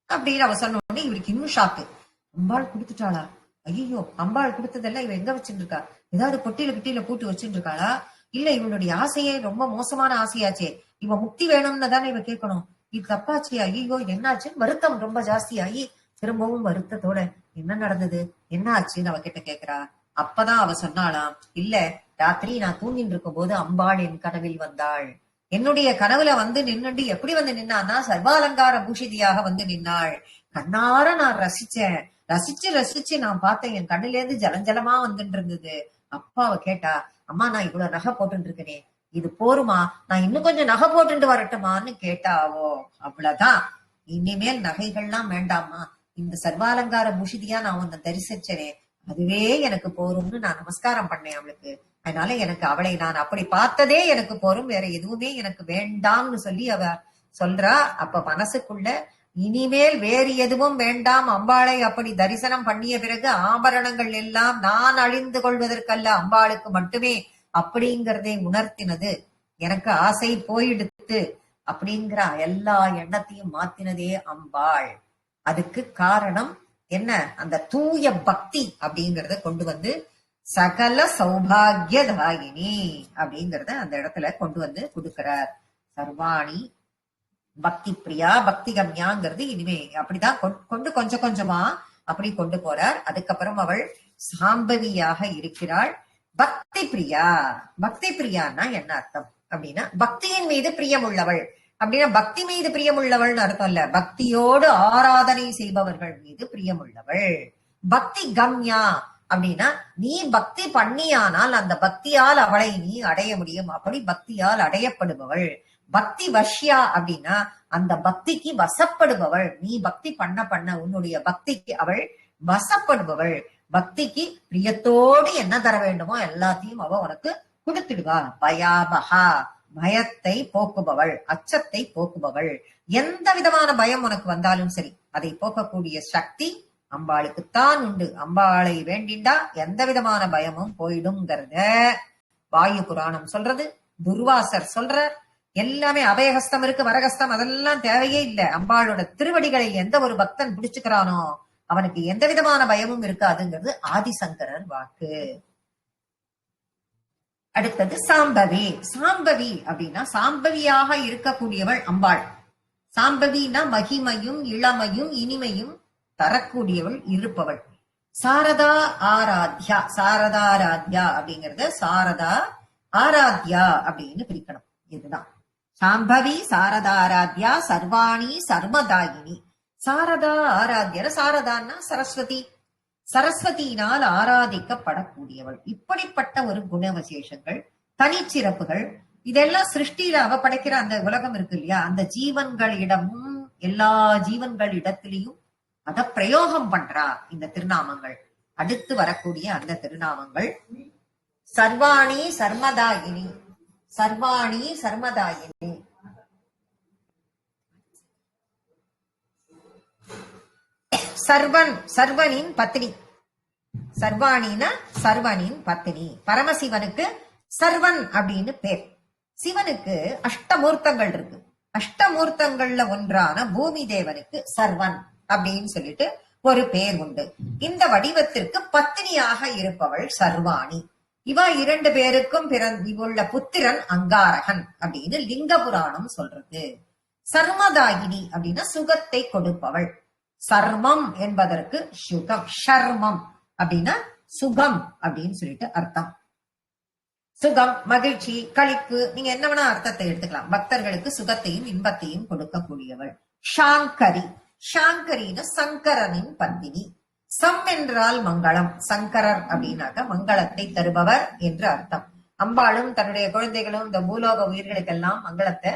அப்படின்னு அவ சொன்ன உடனே இவருக்கு இன்னும் ஷாக்கு. அம்பாள் கொடுத்துட்டாளா, ஐயோ அம்பாள் கொடுத்ததெல்லாம் இவ எங்க வச்சுட்டு இருக்கா, ஏதாவது பொட்டியில போட்டு வச்சுட்டு இருக்காளா, இல்ல இவனுடைய ஆசையே ரொம்ப மோசமான ஆசையாச்சே, இவ முக்தி வேணும்னு தானே இவ கேட்கணும், இது தப்பாச்சு, ஐயோ என்னாச்சுன்னு வருத்தம் ரொம்ப ஜாஸ்தியாகி திரும்பவும் வருத்தத்தோட என்ன நடந்தது என்ன ஆச்சுன்னு அவ கிட்ட கேக்குறா. அப்பதான் அவ சொன்னாளாம், இல்ல ராத்திரி நான் தூங்கிட்டு இருக்கும் போது அம்பாள் என் கனவில் வந்தாள். என்னுடைய கனவுல வந்து நின்னுண்டு எப்படி வந்து நின்னான்னா சர்வாலங்கார பூஷிதியாக வந்து நின்னாள். கண்ணார நான் ரசிச்சு நான் பார்த்தேன், என் கண்ணுல இருந்து ஜலஞ்சலமா வந்துட்டு இருந்தது. அப்பா அவ கேட்டா, அம்மா நான் இவ்வளவு நகை போட்டு இருக்கனே, இது போருமா, நான் இன்னும் கொஞ்சம் நகை போட்டுட்டு வரட்டுமான்னு கேட்டாவோ. அவ்வளவுதான், இனிமேல் நகைகள்லாம் வேண்டாமா, இந்த சர்வாலங்கார பூஷிதியா நான் உன்னை தரிசிச்சனே அதுவே எனக்கு போரும்னு நான் நமஸ்காரம் பண்ணேன் அவளுக்கு. அதனால எனக்கு அவளை நான் அப்படி பார்த்ததே எனக்கு போரும், வேற எதுவுமே எனக்கு வேண்டாம்னு சொல்லி அவ சொல்றா. அப்ப மனசுக்குள்ள இனிமேல் வேறு எதுவும் வேண்டாம், அம்பாளை அப்படி தரிசனம் பண்ணிய பிறகு ஆபரணங்கள் எல்லாம் நான் அழிந்து கொள்வதற்கல்ல, அம்பாளுக்கு மட்டுமே அப்படிங்கிறதை உணர்த்தினது. எனக்கு ஆசை போயிடுத்து அப்படிங்கிற எல்லா எண்ணத்தையும் மாத்தினதே அம்பாள். அதுக்கு காரணம் என்ன, அந்த தூய பக்தி அப்படிங்கறத கொண்டு வந்து சகல சௌபாகியதாயினி அப்படிங்கறத அந்த இடத்துல கொண்டு வந்து கொடுக்கிறார். சர்வாணி பக்தி பிரியா பக்தி கம்யாங்கிறது இனிமே அப்படிதான் கொண்டு கொஞ்சம் கொஞ்சமா அப்படி கொண்டு போறார். அதுக்கப்புறம் அவள் சாம்பவியாக இருக்கிறாள். பக்தி பிரியா, பக்தி பிரியான்னா என்ன அர்த்தம் அப்படின்னா, பக்தியின் மீது பிரியமுள்ளவள் அப்படின்னா, பக்தி மீது பிரியமுள்ளவள்னு அர்த்தம் இல்ல, பக்தியோடு ஆராதனை செய்பவர்கள் மீது பிரியமுள்ளவள். பக்தி கம்யா அப்படின்னா, நீ பக்தி பண்ணியானால் அந்த பக்தியால் அவளை நீ அடைய முடியும், அப்படி பக்தியால் அடையப்படுபவள். பக்தி வஷ்யா அப்படின்னா அந்த பக்திக்கு வசப்படுபவள். நீ பக்தி பண்ண உன்னுடைய பக்திக்கு அவள் வசப்படுபவள். பக்திக்கு பிரியத்தோடு என்ன தர வேண்டுமோ எல்லாத்தையும் அவ உனக்கு கொடுத்துடுவா. பயாபகா, பயத்தை போக்குபவள், அச்சத்தை போக்குபவள். எந்த விதமான பயம் உனக்கு வந்தாலும் சரி அதை போக்கக்கூடிய சக்தி அம்பாளுக்குத்தான் உண்டு. அம்பாளை வேண்டிண்டா எந்த விதமான பயமும் போயிடுங்கிறத வாயு புராணம் சொல்றது, துர்வாசர் சொல்ற. எல்லாமே அபயஹஸ்தம் இருக்கு, வரகஸ்தம் அதெல்லாம் தேவையே இல்லை. அம்பாளோட திருவடிகளை எந்த ஒரு பக்தன் பிடிச்சுக்கிறானோ அவனுக்கு எந்த விதமான பயமும் இருக்காதுங்கிறது ஆதிசங்கரர் வாக்கு. அடுத்தது சாம்பவி. சாம்பவி அப்படின்னா சாம்பவியாக இருக்கக்கூடியவள் அம்பாள். சாம்பவினா மகிமையும் இளமையும் இனிமையும் தரக்கூடியவள், இருப்பவள். சாரதா ஆராத்யா, சாரதாராத்யா அப்படிங்கறத சாரதா ஆராத்யா அப்படின்னு பிரிக்கணும். இதுதான் சாம்பவி சாரதாராத்யா சர்வாணி சர்மதாயினி. சாரதா ஆராத்யர, சாரதான்னா சரஸ்வதி, சரஸ்வதியினால் ஆராதிக்கப்படக்கூடியவள். இப்படிப்பட்ட ஒரு குணவிசேஷங்கள், தனிச்சிறப்புகள், இதெல்லாம் சிருஷ்டியில அவ படைக்கிற அந்த உலகம் இருக்கு இல்லையா, அந்த ஜீவன்களிடமும் எல்லா ஜீவன்களிடத்திலையும் அத பிரயோகம் பண்றா இந்த திருநாமங்கள். அடுத்து வரக்கூடிய அந்த திருநாமங்கள் சர்வாணி சர்மதாயினி. சர்வாணி சர்மதாயினி, சர்வன், சர்வனின் பத்னி. சர்வாணினா சர்வனின் பத்னி. பரமசிவனுக்கு சர்வன் அப்படின்னு பேர். சிவனுக்கு அஷ்டமூர்த்தங்கள் இருக்கு. அஷ்டமூர்த்தங்கள்ல ஒன்றான பூமி தேவனுக்கு சர்வன் அப்படின்னு சொல்லிட்டு ஒரு பேர் உண்டு. இந்த வடிவத்திற்கு பத்தினியாக இருப்பவள் சர்வாணி. இவ இரண்டு பேருக்கும் இவுள்ள புத்திரன் அங்காரகன் அப்படின்னு லிங்க புராணம் சொல்றது. சர்மதாகினி அப்படின்னா சுகத்தை கொடுப்பவள். சர்மம் என்பதற்கு சுகம், ஷர்மம் அப்படின்னா சுகம் அப்படின்னு சொல்லிட்டு அர்த்தம். சுகம், மகிழ்ச்சி, களிப்பு, நீங்க என்ன வேணா அர்த்தத்தை எடுத்துக்கலாம். பக்தர்களுக்கு சுகத்தையும் இன்பத்தையும் கொடுக்கக்கூடியவள். ஷாங்கரி, ஷாங்கரின்னு சங்கரனின் பத்தினி. சம் என்றால் மங்களம், சங்கரர் அப்படின்னாக்க மங்களத்தை தருபவர் என்று அர்த்தம். அம்பாளும் தன்னுடைய குழந்தைகளும் இந்த பூலோக உயிர்களுக்கெல்லாம் மங்களத்தை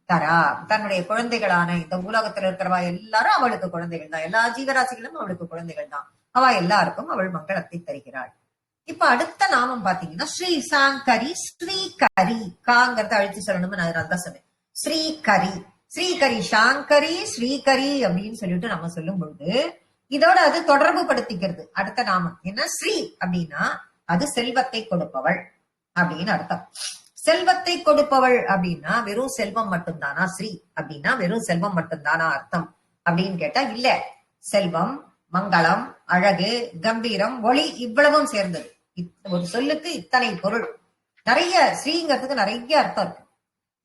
தரா. தன்னுடைய குழந்தைகளான இந்த பூலோகத்தில் இருக்கிறவா எல்லாரும் அவளுக்கு குழந்தைகள் தான். எல்லா ஜீவராசிகளும் அவளுக்கு குழந்தைகள் தான். அவ எல்லாருக்கும் அவள் மங்களத்தை தருகிறாள். இப்ப அடுத்த நாமம் பாத்தீங்கன்னா ஸ்ரீ சாங்கரி, ஸ்ரீகரி. காங்கிறத அழிச்சு சொல்லணும்னு நான் அதான் சொன்னேன். ஸ்ரீகரி, ஸ்ரீகரி, சாங்கரி, ஸ்ரீகரி அப்படின்னு சொல்லிட்டு நம்ம சொல்லும் பொழுது இதோட அது தொடர்பு படுத்திக்கிறது. அடுத்த நாமம் என்ன? ஸ்ரீ அப்படின்னா அது செல்வத்தை கொடுப்பவள் அப்படின்னு அர்த்தம். செல்வத்தை கொடுப்பவள் அப்படின்னா வெறும் செல்வம் மட்டும்தானா? ஸ்ரீ அப்படின்னா வெறும் செல்வம் மட்டும்தானா அர்த்தம் அப்படின்னு கேட்டா இல்ல. செல்வம், மங்களம், அழகு, கம்பீரம், ஒளி இவ்வளவும் சேர்ந்தது. ஒரு சொல்லுக்கு இத்தனை பொருள். நிறைய ஸ்ரீங்கிறதுக்கு நிறைய அர்த்தம் இருக்கு.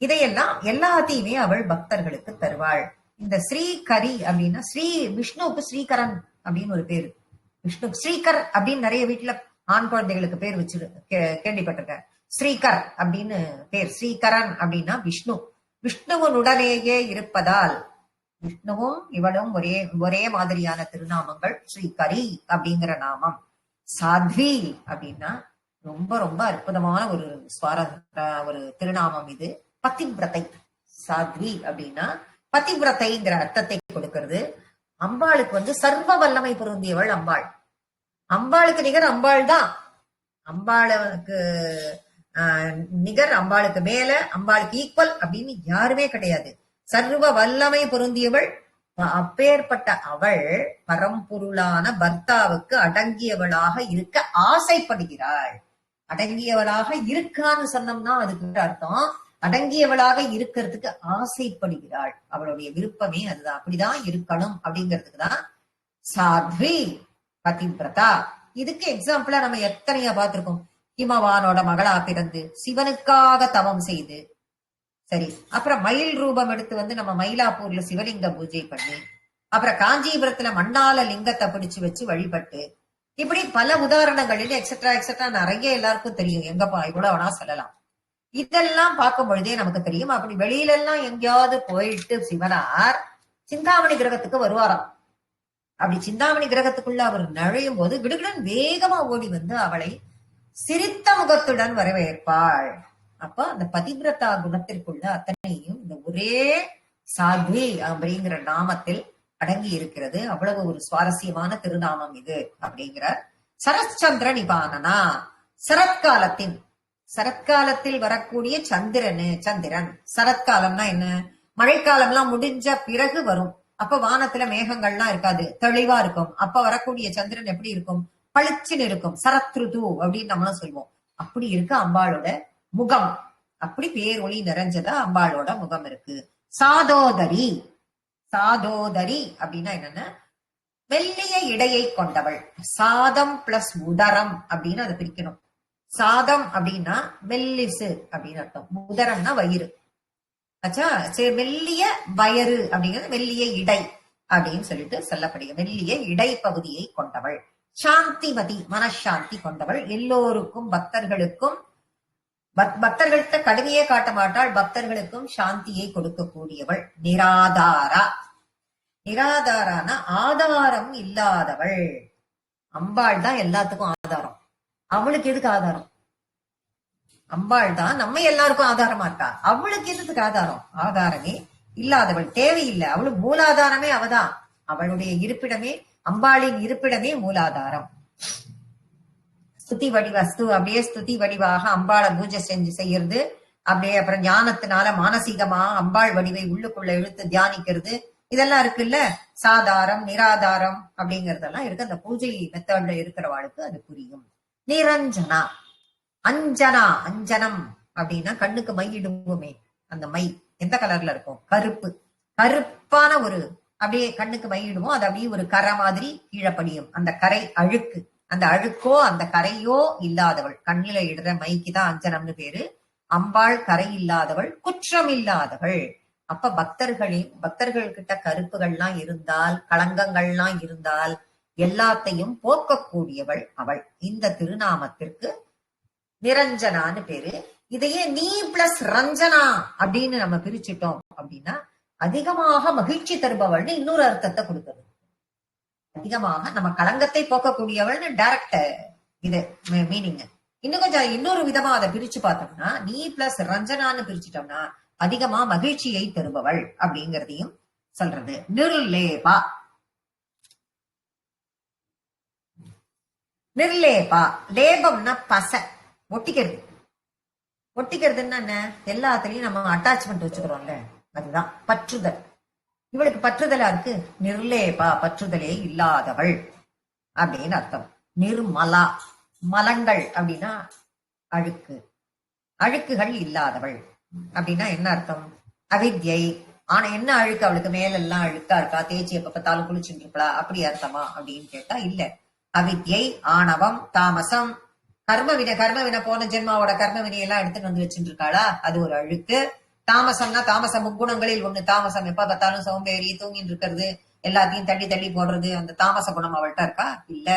இதையெல்லாம் எல்லாத்தையுமே அவள் பக்தர்களுக்கு தருவாள். இந்த ஸ்ரீகரி அப்படின்னா ஸ்ரீ விஷ்ணுவுக்கு ஸ்ரீகரன் அப்படின்னு ஒரு பேரு. விஷ்ணு ஸ்ரீகர் அப்படின்னு நிறைய வீட்டுல ஆண் குழந்தைகளுக்கு பேர் வச்சு கேள்விப்பட்டிருக்கேன். ஸ்ரீகர் அப்படின்னு பேர். ஸ்ரீகரன் அப்படின்னா விஷ்ணு. விஷ்ணுவனுடனேயே இருப்பதால் விஷ்ணுவும் இவளும் ஒரே மாதிரியான திருநாமங்கள். ஸ்ரீகரி அப்படிங்கிற நாமம். சாத்வி அப்படின்னா ரொம்ப ரொம்ப அற்புதமான ஒரு திருநாமம் இது. பதிவிரதை. சாத்வி அப்படின்னா பதிவிரதைங்கிற அர்த்தத்தை கொடுக்கிறது. அம்பாளுக்கு சர்வ வல்லமை பொருந்தியவள் அம்பாள். அம்பாளுக்கு நிகர் அம்பாள் தான். அம்பாளுக்கு நிகர், அம்பாளுக்கு மேல, அம்பாளுக்கு ஈக்குவல் அப்படின்னு யாருமே கிடையாது. சர்வ வல்லமை பொருந்தியவள். அப்பேற்பட்ட அவள் பரம்பொருளான பர்த்தாவுக்கு அடங்கியவளாக இருக்க ஆசைப்படுகிறாள். அடங்கியவளாக இருக்கான்னு சொன்னோம்னா அதுக்கு அர்த்தம் அடங்கியவளாக இருக்கிறதுக்கு ஆசைப்படுகிறாள். அவளுடைய விருப்பமே அதுதான். அப்படிதான் இருக்கணும் அப்படிங்கிறதுக்கு தான் சாத்வி, பதிவிரதா. இதுக்கு எக்ஸாம்பிளா நம்ம எத்தனையா பார்த்திருக்கோம். ஹிமவானோட மகளா பிறந்து சிவனுக்காக தவம் செய்து, சரி, அப்புறம் மயில் ரூபம் எடுத்து நம்ம மயிலாப்பூர்ல சிவலிங்க பூஜை பண்ணி, அப்புறம் காஞ்சிபுரத்துல மண்ணால லிங்கத்தை பிடிச்சு வச்சு வழிபட்டு, இப்படி பல உதாரணங்களில் எக்ஸெட்ரா எக்ஸெட்ரா நிறைய எல்லாருக்கும் தெரியும். எங்கப்பா இவ்வளவு வேணா சொல்லலாம். இதெல்லாம் பார்க்கும் பொழுதே நமக்கு தெரியும். அப்படி வெளியில எல்லாம் எங்கேயாவது போயிட்டு சிவனார் சிந்தாமணி கிரகத்துக்கு வருவாராம். அப்படி சிந்தாமணி கிரகத்துக்குள்ள அவர் நுழையும் போது கிடுகிடன் வேகமா ஓடி வந்து அவளை சிரித்த முகத்துடன் வரவேற்பாள். அப்ப அந்த பதிவிரதா குணத்திற்குள்ள அத்தனையும் இந்த ஒரே சாத்வி அப்படிங்கிற நாமத்தில் அடங்கி இருக்கிறது. அவ்வளவு ஒரு சுவாரஸ்யமான திருநாமம் இது அப்படிங்கிற. சரச்சந்திர நிபானனா, சரத்காலத்தில் வரக்கூடிய சந்திரன். சரத்காலம்னா என்ன? மழைக்காலம்லாம் முடிஞ்ச பிறகு வரும். அப்ப வானத்துல மேகங்கள்லாம் இருக்காது, தெளிவா இருக்கும். அப்ப வரக்கூடிய சந்திரன் எப்படி இருக்கும்? பளிச்சுன்னு இருக்கும். சரத்ருது அப்படின்னு நம்மளும் சொல்லுவோம். அப்படி இருக்கு அம்பாளோட முகம். அப்படி பேரொளி நிறைஞ்சதா அம்பாளோட முகம் இருக்கு. சாதோதரி அப்படின்னா என்னன்னா மெல்லிய இடையை கொண்டவள். சாதம் பிளஸ் உதரம் அப்படின்னு அதை பிரிக்கணும். சாதம் அப்படின்னா மெல்லிசு அப்படின்னு அர்த்தம். உதரம்னா வயிறு. ஆச்சா, சரி. மெல்லிய வயறு அப்படிங்கிறது மெல்லிய இடை அப்படின்னு சொல்லிட்டு சொல்லப்படுகிறது. மெல்லிய இடை பகுதியை கொண்டவள். சாந்திமதி, மனசாந்தி கொண்டவள். எல்லோருக்கும் பக்தர்கள்ட்ட கடுமையே காட்ட மாட்டாள். பக்தர்களுக்கும் சாந்தியை கொடுக்கக்கூடியவள். நிராதாரான ஆதாரம் இல்லாதவள். அம்பாள் தான் எல்லாத்துக்கும் ஆதாரம். அவளுக்கு எதுக்கு ஆதாரம்? அம்பாள் தான் நம்ம எல்லாருக்கும் ஆதாரமா இருக்கா. அவளுக்கு எதுக்கு ஆதாரம்? ஆதாரமே இல்லாதவள், தேவையில்லை. அவளுக்கு மூலாதாரமே அவதான். அவளுடைய இருப்பிடமே, அம்பாளின் இருப்பிடமே மூலாதாரம். ஸ்துதி வடிவஸ்து, அப்படியே ஸ்துதி வடிவாக அம்பாளை பூஜை செய்யறது. அப்படியே அப்புறம் ஞானத்தினால மானசீகமா அம்பாள் வடிவை உள்ளுக்குள்ள இழுத்து தியானிக்கிறது. இதெல்லாம் இருக்குல்ல, சாதாரம் நிராதாரம் அப்படிங்கறதெல்லாம் இருக்கு. அந்த பூஜை மெத்தட்ல இருக்கிறவாளுக்கு அது புரியும். நிரஞ்சனா, அஞ்சனா, அஞ்சனம் அப்படின்னா கண்ணுக்கு மை இடுவோமே, அந்த மை எந்த கலர்ல இருக்கும்? கருப்பு. கருப்பான ஒரு அப்படியே கண்ணுக்கு மை இடுவோம், அது அப்படியே ஒரு கரை மாதிரி கீழே படியும். அந்த கரை அழுக்கு, அந்த அழுக்கோ அந்த கரையோ இல்லாதவள். கண்ணில இடுற மைக்கு தான் அஞ்சனம்னு பேரு. அம்பாள் கரை இல்லாதவள், குற்றம் இல்லாதவள். அப்ப பக்தர்கள் கிட்ட கருப்புகள்லாம் இருந்தால், களங்கங்கள்லாம் இருந்தால் எல்லாத்தையும் போக்கக்கூடியவள் அவள். இந்த திருநாமத்திற்கு நிரஞ்சனான்னு பேரு. இதையே நீ பிளஸ் ரஞ்சனா அப்படின்னு நம்ம பிரிச்சுட்டோம் அப்படின்னா அதிகமாக மகிழ்ச்சி தருபவள்னு இன்னொரு அர்த்தத்தை கொடுக்கிறது. அதிகமாக நம்ம களங்கத்தை போக்கக்கூடியவள்னு டைரக்ட் இது மீனிங். இன்னும் கொஞ்சம் இன்னொரு விதமா அதை பிரிச்சு பார்த்தோம்னா, நீ பிளஸ் ரஞ்சனான்னு பிரிச்சுட்டோம்னா அதிகமா மகிழ்ச்சியை தருபவள் அப்படிங்கறதையும் சொல்றது. நிர்லேபா, நிர்லேபா, லேபம்னா பசை, ஒட்டிக்கிறது. ஒட்டிக்கிறதுன்னா என்ன? எல்லாத்துலயும் நம்ம அட்டாச்மெண்ட் வச்சுக்கிறோம்ல, அதுதான் பற்றுதல். இவளுக்கு பற்றுதலா இருக்கு. நிர்லேபா, பற்றுதலே இல்லாதவள் அப்படின்னு அர்த்தம். நிர்மலா, மலங்கள் அப்படின்னா அழுக்கு, அழுக்குகள் இல்லாதவள் அப்படின்னா என்ன அர்த்தம்? அவித்யை. ஆனா என்ன அழுக்கு அவளுக்கு? மேலெல்லாம் அழுக்கா இருக்கா, தேய்ச்சி எப்ப பார்த்தாலும் குளிச்சுட்டு இருப்பா, அப்படி அர்த்தமா அப்படின்னு கேட்டா இல்ல. அவித்யை, ஆணவம், தாமசம், கர்மவினை போன ஜென்மாவோட கர்மவினையெல்லாம் எடுத்துட்டு வந்து வச்சுட்டு இருக்காளா, அது ஒரு அழுக்கு. தாமசம்னா தாமச முக்குணங்களில் ஒண்ணு தாமசம். எப்ப பார்த்தாலும் சோம்பேறி, தூங்கிட்டு இருக்கிறது, எல்லாத்தையும் தள்ளி தள்ளி போடுறது, அந்த தாமச குணம் அவள்கிட்ட இருக்கா? இல்ல.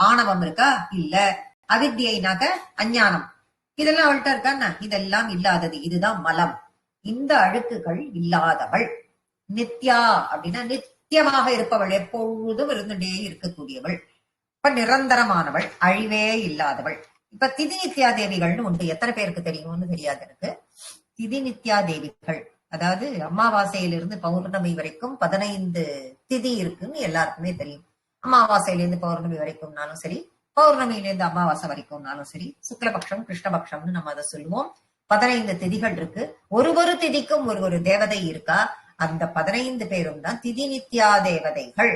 ஆணவம் இருக்கா? இல்ல. அவித்யினாக்க அஞ்ஞானம், இதெல்லாம் அவள்கிட்ட இருக்கான்னா? இதெல்லாம் இல்லாதது. இதுதான் மலம். இந்த அழுக்குகள் இல்லாதவள். நித்யா அப்படின்னா நித்தியமாக இருப்பவள், எப்பொழுதும் இருந்துட்டே இருக்கக்கூடியவள். இப்ப நிரந்தரமானவள், அழிவே இல்லாதவள். இப்ப திதி நித்யா தேவிகள்னு உண்டு. எத்தனை பேருக்கு தெரியும்னு தெரியாது எனக்கு. திதி நித்யா தேவிகள் அதாவது அமாவாசையிலிருந்து பௌர்ணமி வரைக்கும் 15 திதி இருக்குன்னு எல்லாருக்குமே தெரியும். அமாவாசையிலிருந்து பௌர்ணமி வரைக்கும்னாலும் சரி, பௌர்ணமியிலிருந்து அமாவாசை வரைக்கும்னாலும் சரி, சுக்லபக்ஷம் கிருஷ்ணபக்ஷம்னு நம்ம அதை சொல்லுவோம். 15 திதிகள் இருக்கு. ஒரு திதிக்கும் ஒரு தேவதை இருக்கா. அந்த 15 பேரும் தான் திதி நித்யா தேவதைகள்,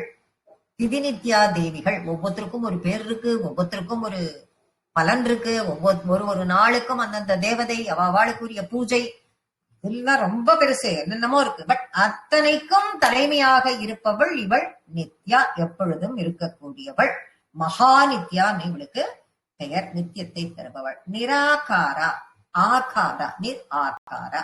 திதி நித்யா தேவிகள். ஒவ்வொருத்தருக்கும் ஒரு பேர் இருக்கு, ஒவ்வொருத்தருக்கும் ஒரு பலன் இருக்கு. ஒரு நாளுக்கும் அந்தந்த தேவதை அவளுக்குரிய பூஜை இதெல்லாம் ரொம்ப பெருசு, என்னென்னமோ இருக்கு. பட் அத்தனைக்கும் தலைமையாக இருப்பவள் இவள் நித்யா, எப்பொழுதும் இருக்கக்கூடியவள். மகா நித்யா இவளுக்கு பெயர். நித்தியத்தை தருபவள். நிராகாரா, ஆகாரா, நிர் ஆகாரா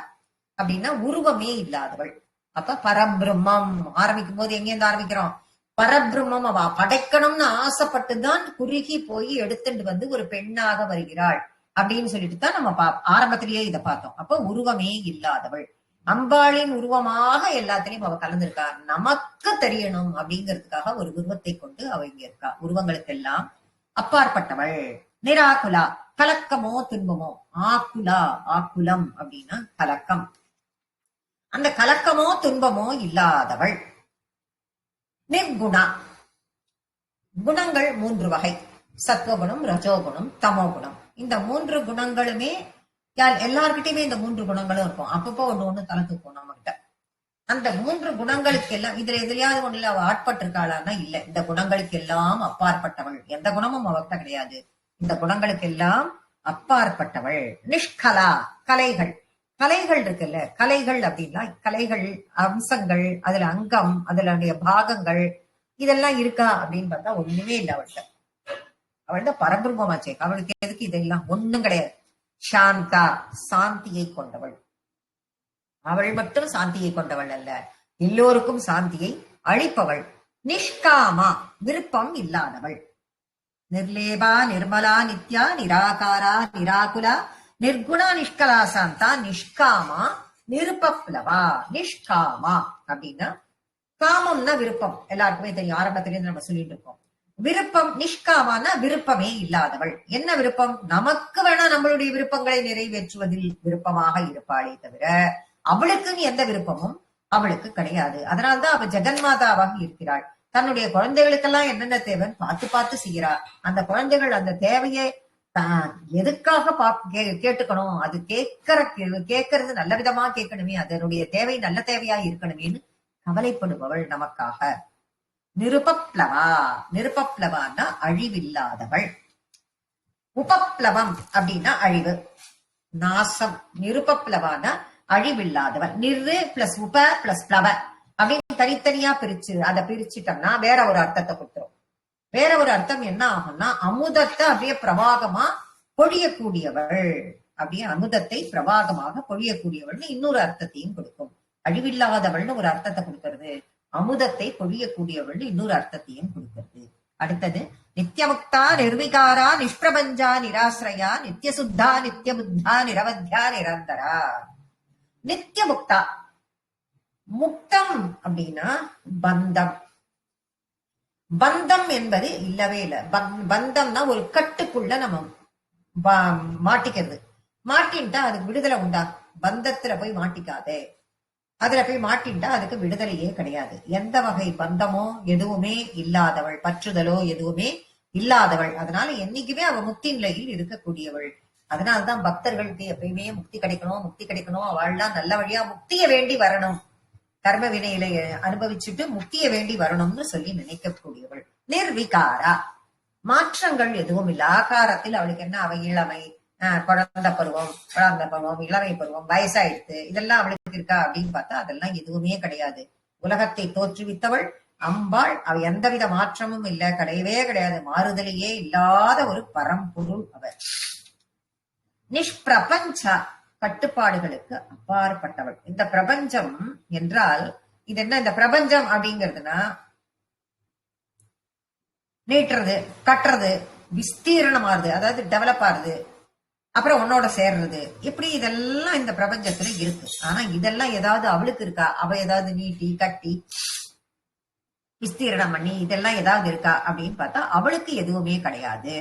அப்படின்னா உருவமே இல்லாதவள். அப்ப பரபிரம்மம் ஆரம்பிக்கும் போது எங்கேருந்து ஆரம்பிக்கிறோம்? பரபிரம்மம் அவ படைக்கணும்னு ஆசைப்பட்டுதான் குறுகி போய் எடுத்துட்டு வந்து ஒரு பெண்ணாக வருகிறாள் அப்படின்னு சொல்லிட்டு தான் நம்ம ஆரம்பத்திலேயே இதை பார்த்தோம். அப்ப உருவமே இல்லாதவள், அம்பாளின் உருவமாக எல்லாத்திலையும் அவ கலந்திருக்கா. நமக்கு தெரியணும் அப்படிங்கிறதுக்காக ஒரு உருவத்தை கொண்டு அவ இங்க இருக்கா. உருவங்களுக்கெல்லாம் அப்பாற்பட்டவள். நிராகுலா, கலக்கமோ துன்பமோ. ஆக்குலா, ஆக்குலம் அப்படின்னா கலக்கம். அந்த கலக்கமோ துன்பமோ இல்லாதவள். நிர்குணா, குணங்கள் 3 வகை. சத்வகுணம், ரஜோகுணம், தமோகுணம். இந்த 3 குணங்களுமே எல்லார்கிட்டயுமே இந்த 3 குணங்களும் இருக்கும். அப்பப்போ ஒண்ணு தலை தூக்கும் நம்ம கிட்ட. அந்த 3 குணங்களுக்கு எல்லாம் இதுல எதிரியாவது ஒண்ணுல அவ ஆட்பட்டிருக்காளான்னா இல்ல. இந்த குணங்களுக்கு எல்லாம் அப்பாற்பட்டவள். எந்த குணமும் அவகிட்ட கிடையாது. இந்த குணங்களுக்கு எல்லாம் அப்பாற்பட்டவள். நிஷ்கலா, கலைகள். கலைகள் இருக்குல்ல, கலைகள் அப்படின்னா கலைகள் அம்சங்கள், அதுல அங்கம், அதுல பாகங்கள் இதெல்லாம் இருக்கா அப்படின்னு பார்த்தா ஒண்ணுமே இல்லை அவள்கிட்ட. அவள்கிட்ட பரபிரம்மமாச்சே, அவளுக்கு எதுக்கு இதெல்லாம்? ஒண்ணும் கிடையாது. சாந்தா, சாந்தியை கொண்டவள். அவள் மட்டும் சாந்தியை கொண்டவள் அல்ல, எல்லோருக்கும் சாந்தியை அளிப்பவள். நிஷ்காமா, விருப்பம் இல்லாதவள். நிர்லேபா, நிர்மலா, நித்யா, நிராகாரா, நிராகுலா, நிர்குணா, நிஷ்கலா, சாந்தா, நிஷ்காமா, நிருபப்ளவா. நிஷ்காமா அப்படின்னா காமம்னா விருப்பம், எல்லாருக்குமே தெரியும், ஆரம்பத்திலேருந்து நம்ம சொல்லிட்டு இருக்கோம். விருப்பம். நிஷ்காமானா விருப்பமே இல்லாதவள். என்ன விருப்பம்? நமக்கு வேணா நம்மளுடைய விருப்பங்களை நிறைவேற்றுவதில் விருப்பமாக இருப்பாளே தவிர அவளுக்குன்னு எந்த விருப்பமும் அவளுக்கு கிடையாது. அதனால்தான் அவ ஜெகன்மாதாவாக இருக்கிறாள். தன்னுடைய குழந்தைகளுக்கெல்லாம் என்னென்ன தேவைன்னு பார்த்து பார்த்து செய்கிறாள். அந்த குழந்தைகள் அந்த தேவையை எதுக்காக கேட்டுக்கணும், அது கேட்கறது நல்ல விதமா கேட்கணுமே, அதனுடைய தேவை நல்ல தேவையா இருக்கணுமேன்னு கவலைப்படுபவள் நமக்காக. நிருபப்ளவா, நிருபப்ளவான்னா அழிவில்லாதவள். உபப்ளவம் அப்படின்னா அழிவு, நாசம். நிருபப்ளவானா அழிவில்லாதவள். நிறு பிளஸ் உப பிளஸ் பிளவ அப்படின்னு தனித்தனியா பிரிச்சு அதை பிரிச்சுட்டோம்னா வேற ஒரு அர்த்தத்தை கொடுத்துரும். வேற ஒரு அர்த்தம் என்ன ஆகும்னா, அமுதத்தை அப்படியே பிரவாகமா பொழியக்கூடியவள், அப்படியே அமுதத்தை பிரவாகமாக பொழியக்கூடியவள்னு இன்னொரு அர்த்தத்தையும் கொடுக்கும். அழிவில்லாதவள்னு ஒரு அர்த்தத்தை கொடுக்கிறது, அமுதத்தை பொழியக்கூடியவள்னு இன்னொரு அர்த்தத்தையும் கொடுக்கிறது. அடுத்தது நித்யமுக்தா நிர்விகாரா நிஷ்பிரபஞ்சா நிராசிரயா நித்யசுத்தா நித்யபுத்தா நிரவத்யா நிரந்தரா. நித்யமுக்தா, முக்தம் அப்படின்னா பந்தம். பந்தம் என்பது இல்லவே இல்லை. பந்தம்னா ஒரு கட்டுக்குள்ள நம்ம மாட்டிக்கிறது. மாட்டின்ட்டா அதுக்கு விடுதலை உண்டா? பந்தத்துல போய் மாட்டிக்காதே, அதுல போய் மாட்டின்ட்டா அதுக்கு விடுதலையே கிடையாது. எந்த வகை பந்தமோ எதுவுமே இல்லாதவள், பற்றுதலோ எதுவுமே இல்லாதவள். அதனால என்னைக்குமே அவ முக்தி நிலையில் இருக்கக்கூடியவள். அதனால்தான் பக்தர்களுக்கு எப்பயுமே முக்தி கிடைக்கணும், முக்தி கிடைக்கணும், அவள்லாம் நல்ல வழியா முக்திய வேண்டி வரணும், கர்ம வினையில அனுபவிச்சுட்டு முக்திய வேண்டி வரணும்னு சொல்லி நினைக்கக்கூடியவள். நிர்விகாரா, மாற்றங்கள் எதுவும் இல்லை. ஆகாரத்தில் அவளுக்கு என்ன, அவ இளமை, குழந்தை பருவம், இளமை பருவம், வயசாயிடுத்து, இதெல்லாம் அவளுக்கு இருக்கா அப்படின்னு பார்த்தா அதெல்லாம் எதுவுமே கிடையாது. உலகத்தை தோற்றுவித்தவள் அம்பாள். அவ எந்தவித மாற்றமும் இல்லை, கிடையவே கிடையாது, மாறுதலையே இல்லாத ஒரு பரம்பொருள் அவர். நிஷ்பிரபஞ்சா, கட்டுப்பாடுகளுக்கு அப்பாற்பட்டவள். இந்த பிரபஞ்சம் என்றால் இது என்ன? இந்த பிரபஞ்சம் அப்படிங்கிறதுனா நீட்டுறது, கட்டுறது, விஸ்தீரணமாறுது, அதாவது டெவலப் ஆறுது, அப்புறம் உன்னோட சேர்றது, இப்படி இதெல்லாம் இந்த பிரபஞ்சத்துல இருக்கு. ஆனா இதெல்லாம் ஏதாவது அவளுக்கு இருக்கா? அவ ஏதாவது நீட்டி கட்டி விஸ்தீரணம் பண்ணி இதெல்லாம் ஏதாவது இருக்கா அப்படின்னு பார்த்தா அவளுக்கு எதுவுமே கிடையாது.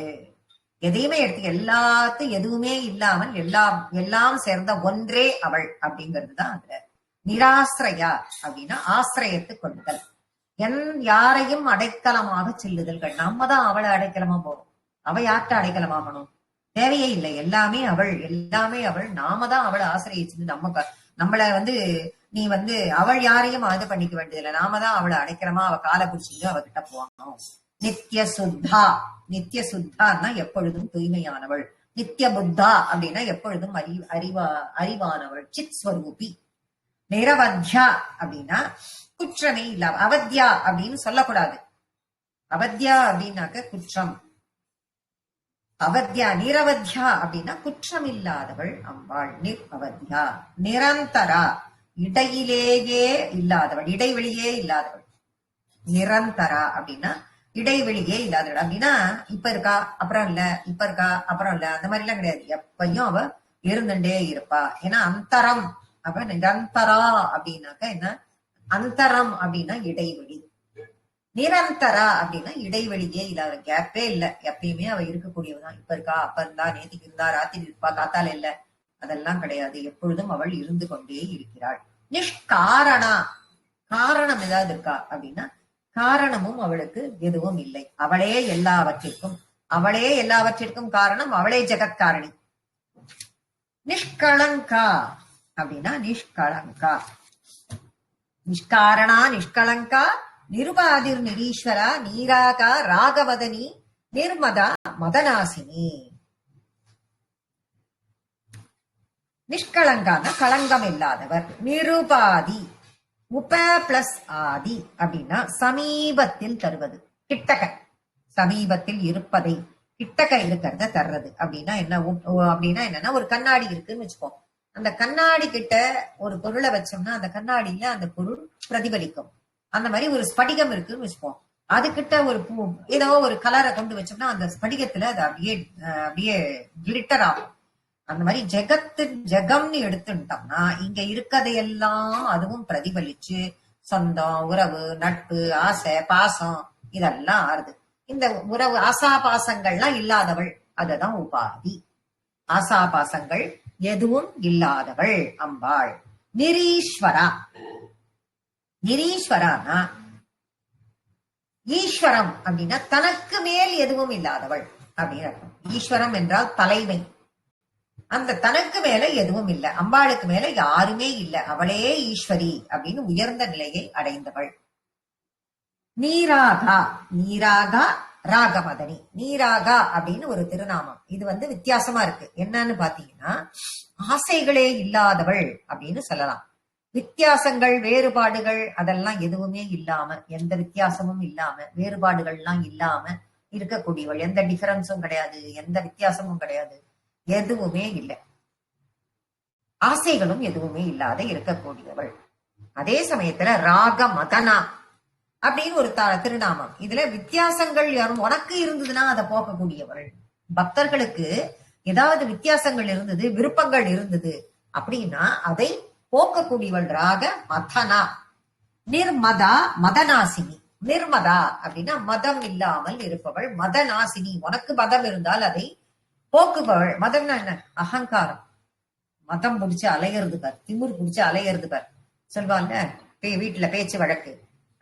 எதையுமே எடுத்து எல்லாத்தையும் எதுவுமே இல்லாமல் எல்லாம் சேர்ந்த ஒன்றே அவள் அப்படிங்கிறதுதான் அதுல. நிராசிரயா அப்படின்னா ஆசிரியத்து கொள்ளுதல், யாரையும் அடைக்கலமாக செல்லுதல்கள். நம்ம தான் அவளை அடைக்கலமா போறோம், அவ யார்கிட்ட அடைக்கலமாகணும்? தேவையே இல்லை, எல்லாமே அவள், எல்லாமே அவள். நாம தான் அவளை ஆசிரியச்சு நம்மள நீ அவள் யாரையும் இது பண்ணிக்க வேண்டியதில்லை, நாம தான் அவளை அடைக்கிறமா அவ காலை பிடிச்சிட்டு அவகிட்ட போகணும். நித்திய சுத்தா, நித்திய சுத்தான்னா எப்பொழுதும் தூய்மையானவள். நித்திய புத்தா அப்படின்னா எப்பொழுதும் அறிவானவள். சித் ஸ்வரூபி. நிரவத்யா அப்படின்னா குற்றமே இல்லாம. அவத்யா அப்படின்னு சொல்லக்கூடாது. அவத்யா அப்படின்னாக்க குற்றம். அவத்யா, நிரவத்யா அப்படின்னா குற்றம் இல்லாதவள் அம்பாள். நிரவத்யா. நிரந்தரா, இடையிலேயே இல்லாதவள், இடைவெளியே இல்லாதவள். நிரந்தரா அப்படின்னா இடைவெளியே இல்லாதவள். அப்படின்னா இப்ப இருக்கா அப்புறம் இல்ல, இப்ப இருக்கா அப்புறம் இல்ல, அந்த மாதிரி எல்லாம் கிடையாது. எப்பயும் அவ இருந்துட்டே இருப்பா. ஏன்னா அந்தரம். அப்ப நிரந்தரா அப்படின்னாக்க என்ன? அந்தரம் அப்படின்னா இடைவெளி. நிரந்தரா அப்படின்னா இடைவெளியே இல்லாத, கேப்பே இல்ல, எப்பயுமே அவ இருக்கக்கூடியவதான். இப்ப இருக்கா, அப்ப இருந்தா, நேற்றுக்கு இருந்தா, ராத்திரி இருப்பா, காத்தால இல்ல, அதெல்லாம் கிடையாது. எப்பொழுதும் அவள் இருந்து கொண்டே இருக்கிறாள். நிஷ்காரணா, காரணம் ஏதாவது இருக்கா அப்படின்னா காரணமும் அவளுக்கு எதுவும் இல்லை. அவளே எல்லாவற்றிற்கும் காரணம், அவளே ஜெகத்காரணி. நிஷ்கலங்கா அப்படின்னா நிஷ்கலங்கா. நிஷ்காரணா நிஷ்கலங்கா நிருபாதிர் நிரீஸ்வரா நீராகா ராகவதனி நிர்மதா மதநாசினி. நிஷ்கலங்கான களங்கம் இல்லாதவர். நிருபாதி, உப பிளஸ் ஆதி அப்படின்னா சமீபத்தில் தருவது, கிட்டக்க, சமீபத்தில் இருப்பதை, கிட்டக்க இருக்கிறத தர்றது. அப்படின்னா என்ன? அப்படின்னா என்னன்னா, ஒரு கண்ணாடி இருக்குன்னு வச்சுப்போம். அந்த கண்ணாடி கிட்ட ஒரு பொருளை வச்சோம்னா அந்த கண்ணாடியில அந்த பொருள் பிரதிபலிக்கும். அந்த மாதிரி ஒரு ஸ்படிகம் இருக்குன்னு வச்சுப்போம், அதுகிட்ட ஒரு பூ ஏதோ ஒரு கலரை கொண்டு வச்சோம்னா அந்த ஸ்படிகத்துல அது அப்படியே கிளிட்டர் ஆகும். அந்த மாதிரி ஜெகம்னு எடுத்துட்டோம்னா இங்க இருக்கதையெல்லாம் அதுவும் பிரதிபலிச்சு சொந்தம், உறவு, நட்பு, ஆசை, பாசம் இதெல்லாம் ஆறுது. இந்த உறவு ஆசா பாசங்கள்லாம் இல்லாதவள், அதுதான் உபாதி. ஆசா பாசங்கள் எதுவும் இல்லாதவள் அம்பாள். நிரீஸ்வரா, நிரீஸ்வரானா ஈஸ்வரம் அப்படின்னா தனக்கு மேல் எதுவும் இல்லாதவள் அப்படின்னு அர்த்தம். ஈஸ்வரம் என்றால் தலைமை. அந்த தனக்கு மேல எதுவும் இல்லை, அம்பாளுக்கு மேல யாருமே இல்லை, அவளே ஈஸ்வரி அப்படின்னு உயர்ந்த நிலையை அடைந்தவள். நீராகா, நீராகா ராகமதனி, நீராகா அப்படின்னு ஒரு திருநாமம். இது வித்தியாசமா இருக்கு. என்னன்னு பாத்தீங்கன்னா, ஆசைகளே இல்லாதவள் அப்படின்னு சொல்லலாம். வித்தியாசங்கள் வேறுபாடுகள் அதெல்லாம் எதுவுமே இல்லாம, எந்த வித்தியாசமும் இல்லாம, வேறுபாடுகள்லாம் இல்லாம இருக்கக்கூடியவள். எந்த டிஃபரன்ஸும் கிடையாது, எந்த வித்தியாசமும் கிடையாது, எதுவுமே இல்லை, ஆசைகளும் எதுவுமே இல்லாத இருக்கக்கூடியவள். அதே சமயத்துல ராக மதனா அப்படின்னு ஒரு திருநாமம். இதுல வித்தியாசங்கள் யாரும் உனக்கு இருந்ததுன்னா அதை போக்கக்கூடியவள். பக்தர்களுக்கு ஏதாவது வித்தியாசங்கள் இருந்தது, விருப்பங்கள் இருந்தது அப்படின்னா அதை போக்கக்கூடியவள் ராக மதனா. நிர்மதா மதநாசினி. நிர்மதா அப்படின்னா மதம் இல்லாமல் இருப்பவள். மதநாசினி, உனக்கு மதம் இருந்தால் அதை போக்குபவள். மதம்னா என்ன? அகங்காரம். மதம் பிடிச்சு அலையிறது பார், திமிர் பிடிச்சு அலையிறது பார் சொல்வாங்க வீட்டுல பேச்சு வழக்கு.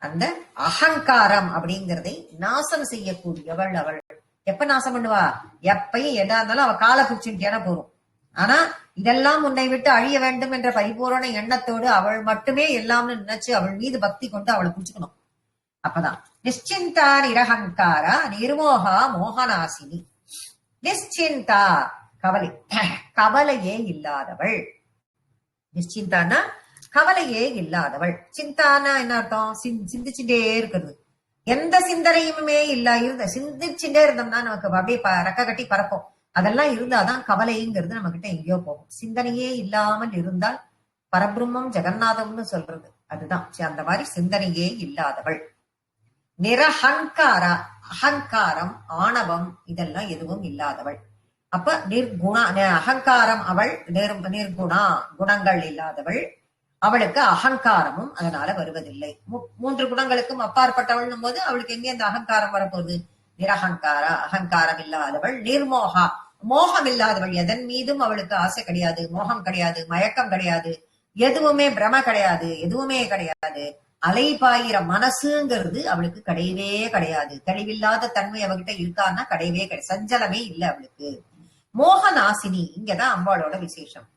அந்த அகங்காரம் அப்படிங்கறதை நாசம் செய்யக்கூடியவள் அவள். எப்ப நாசம் பண்ணுவா? எப்பயும் எதா இருந்தாலும் அவ காலை பிடிச்சுட்டேன போறோம். ஆனா இதெல்லாம் உன்னை விட்டு அழிய வேண்டும் என்ற பரிபூரண எண்ணத்தோடு அவள் மட்டுமே எல்லாம்னு நினைச்சு அவள் மீது பக்தி கொண்டு அவளை பிடிச்சுக்கணும். அப்பதான் நிச்சிந்தா நிரகங்காரா நிர்மோகா மோகநாசினி. நிச்சிந்தா கவலை, கவலையே இல்லாதவள். நிச்சிந்தானா கவலையே இல்லாதவள். சிந்தானா என்ன அர்த்தம்? சிந்திச்சுட்டே இருக்கிறது, எந்த சிந்தனையுமே இருந்த சிந்திச்சுட்டே இருந்தோம்னா நமக்கு அப்படியே ரெக்க கட்டி பறப்போம். அதெல்லாம் இருந்தாதான் கவலைங்கிறது நம்ம கிட்ட எங்கேயோ போகும். சிந்தனையே இல்லாமல் இருந்தால் பரபிரம்மம் ஜெகநாதம்னு சொல்றது அதுதான். அந்த மாதிரி சிந்தனையே இல்லாதவள். நிரஹங்காரா, அகங்காரம் ஆணவம் இதெல்லாம் எதுவும் இல்லாதவள். அப்ப நிர்குணா, அகங்காரம் அவள் நிர்குணா, குணங்கள் இல்லாதவள். அவளுக்கு அகங்காரமும் அதனால வருவதில்லை. 3 குணங்களுக்கும் அப்பாற்பட்டவள் போது அவளுக்கு எங்கே அந்த அகங்காரம் வரப்போகுது? நிரகங்காரா, அகங்காரம் இல்லாதவள். நிர்மோகா, மோகம் இல்லாதவள். எதன் மீதும் அவளுக்கு ஆசை கிடையாது, மோகம் கிடையாது, மயக்கம் கிடையாது, எதுவுமே பிரம கிடையாது, எதுவுமே கிடையாது. அலைபாயிர மனசுங்கிறது அவளுக்கு கிடையவே கிடையாது. தெளிவில்லாத தன்மை அவகிட்ட இருக்கான்னா கிடையவே கிடையாது, சஞ்சலமே இல்லை அவளுக்கு. மோகநாசினி, இங்கதான் அம்பாளோட விசேஷம்.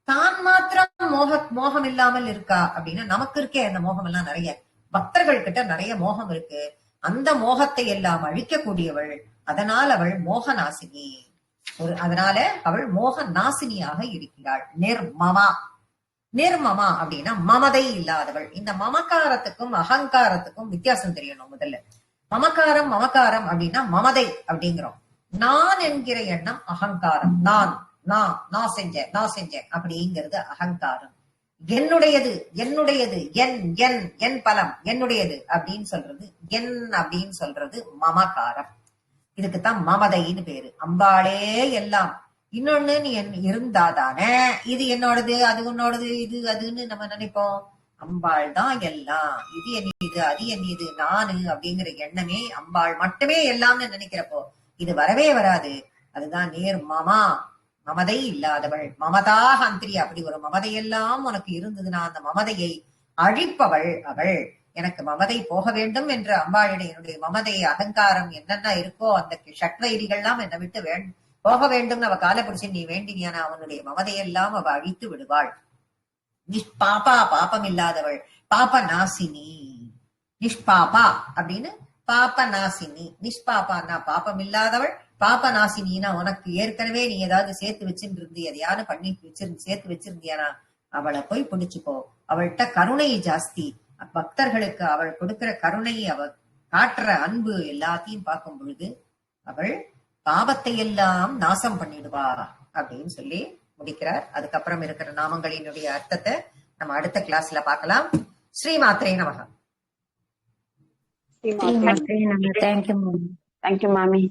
தான் மாத்திரம் மோகம் இல்லாமல் இருக்கா அப்படின்னா, நமக்கு இருக்கே அந்த மோகம் எல்லாம் நிறைய. பக்தர்கள் கிட்ட நிறைய மோகம் இருக்கு. அந்த மோகத்தை எல்லாம் அழிக்கக்கூடியவள். அதனால் அவள் மோகநாசினி. அதனால அவள் மோக நாசினியாக இருக்கிறாள். நிர்மமா. நிர்மமா அப்படின்னா மமதை இல்லாதவள். இந்த மமக்காரத்துக்கும் அகங்காரத்துக்கும் வித்தியாசம் தெரியணும் முதல்ல. மமக்காரம் அப்படின்னா மமதை அப்படிங்கிறோம். நான் என்கிற எண்ணம் அகங்காரம். நான் செஞ்சேன் அப்படிங்கிறது அகங்காரம். என்னுடையது, என் பலம் என்னுடையது அப்படின்னு சொல்றது, அப்படின்னு சொல்றது மமகாரம். இதுக்குத்தான் மமதைன்னு பேரு. அம்பாளே எல்லாம். இன்னொன்னு நீ இருந்தாதானே இது என்னோடது, அது உன்னோடது, இது அதுன்னு நம்ம நினைப்போம். அம்பாள் தான் எல்லாம், இது என்னது, அது என்னது, நானு அப்படிங்கிற எண்ணமே அம்பாள் மட்டுமே எல்லாம்னு நினைக்கிறப்போ இது வரவே வராது. அதுதான் மமா, மமதை இல்லாதவள். மமதா ஹந்திரி. அப்படி ஒரு மமதையெல்லாம் உனக்கு இருந்ததுன்னா அந்த மமதையை அழிப்பவள் அவள். எனக்கு மமதை போக வேண்டும் என்று அம்பாளிடைய என்னுடைய மமதை அகங்காரம் என்னென்ன இருக்கோ அந்த ஷட்வைரிகள்லாம் என்னை விட்டு போக வேண்டும் அவ காலை பிடிச்சு நீ வேண்டினியான அவனுடைய மமதையெல்லாம் அவ அழித்து விடுவாள். நிஷ்பாபா, பாப்பம் இல்லாதவள். பாப நாசினி. நிஷ்பாபா அப்படின்னு பாப நாசினி. நிஷ்பாபான்னா பாப்பம் இல்லாதவள். பாப நாசினா உனக்கு ஏற்கனவே நீ ஏதாவது சேர்த்து வச்சிருந்து எதையாவது பண்ணி சேர்த்து வச்சிருந்தியானா அவளை போய் பிடிச்சுக்கோ. அவள்கிட்ட கருணை ஜாஸ்தி. பக்தர்களுக்கு அவள் கொடுக்கிற கருணை, அவள் காட்டுற அன்பு எல்லாத்தையும் பார்க்கும் பொழுது அவள் பாவத்தை எல்லாம் நாசம் பண்ணிடுவா அப்படின்னு சொல்லி முடிக்கிறார். அதுக்கப்புறம் இருக்கிற நாமங்களினுடைய அர்த்தத்தை நம்ம அடுத்த கிளாஸ்ல பார்க்கலாம். ஸ்ரீமாத்ரே நமக.
தேங்க்யூ மாமி.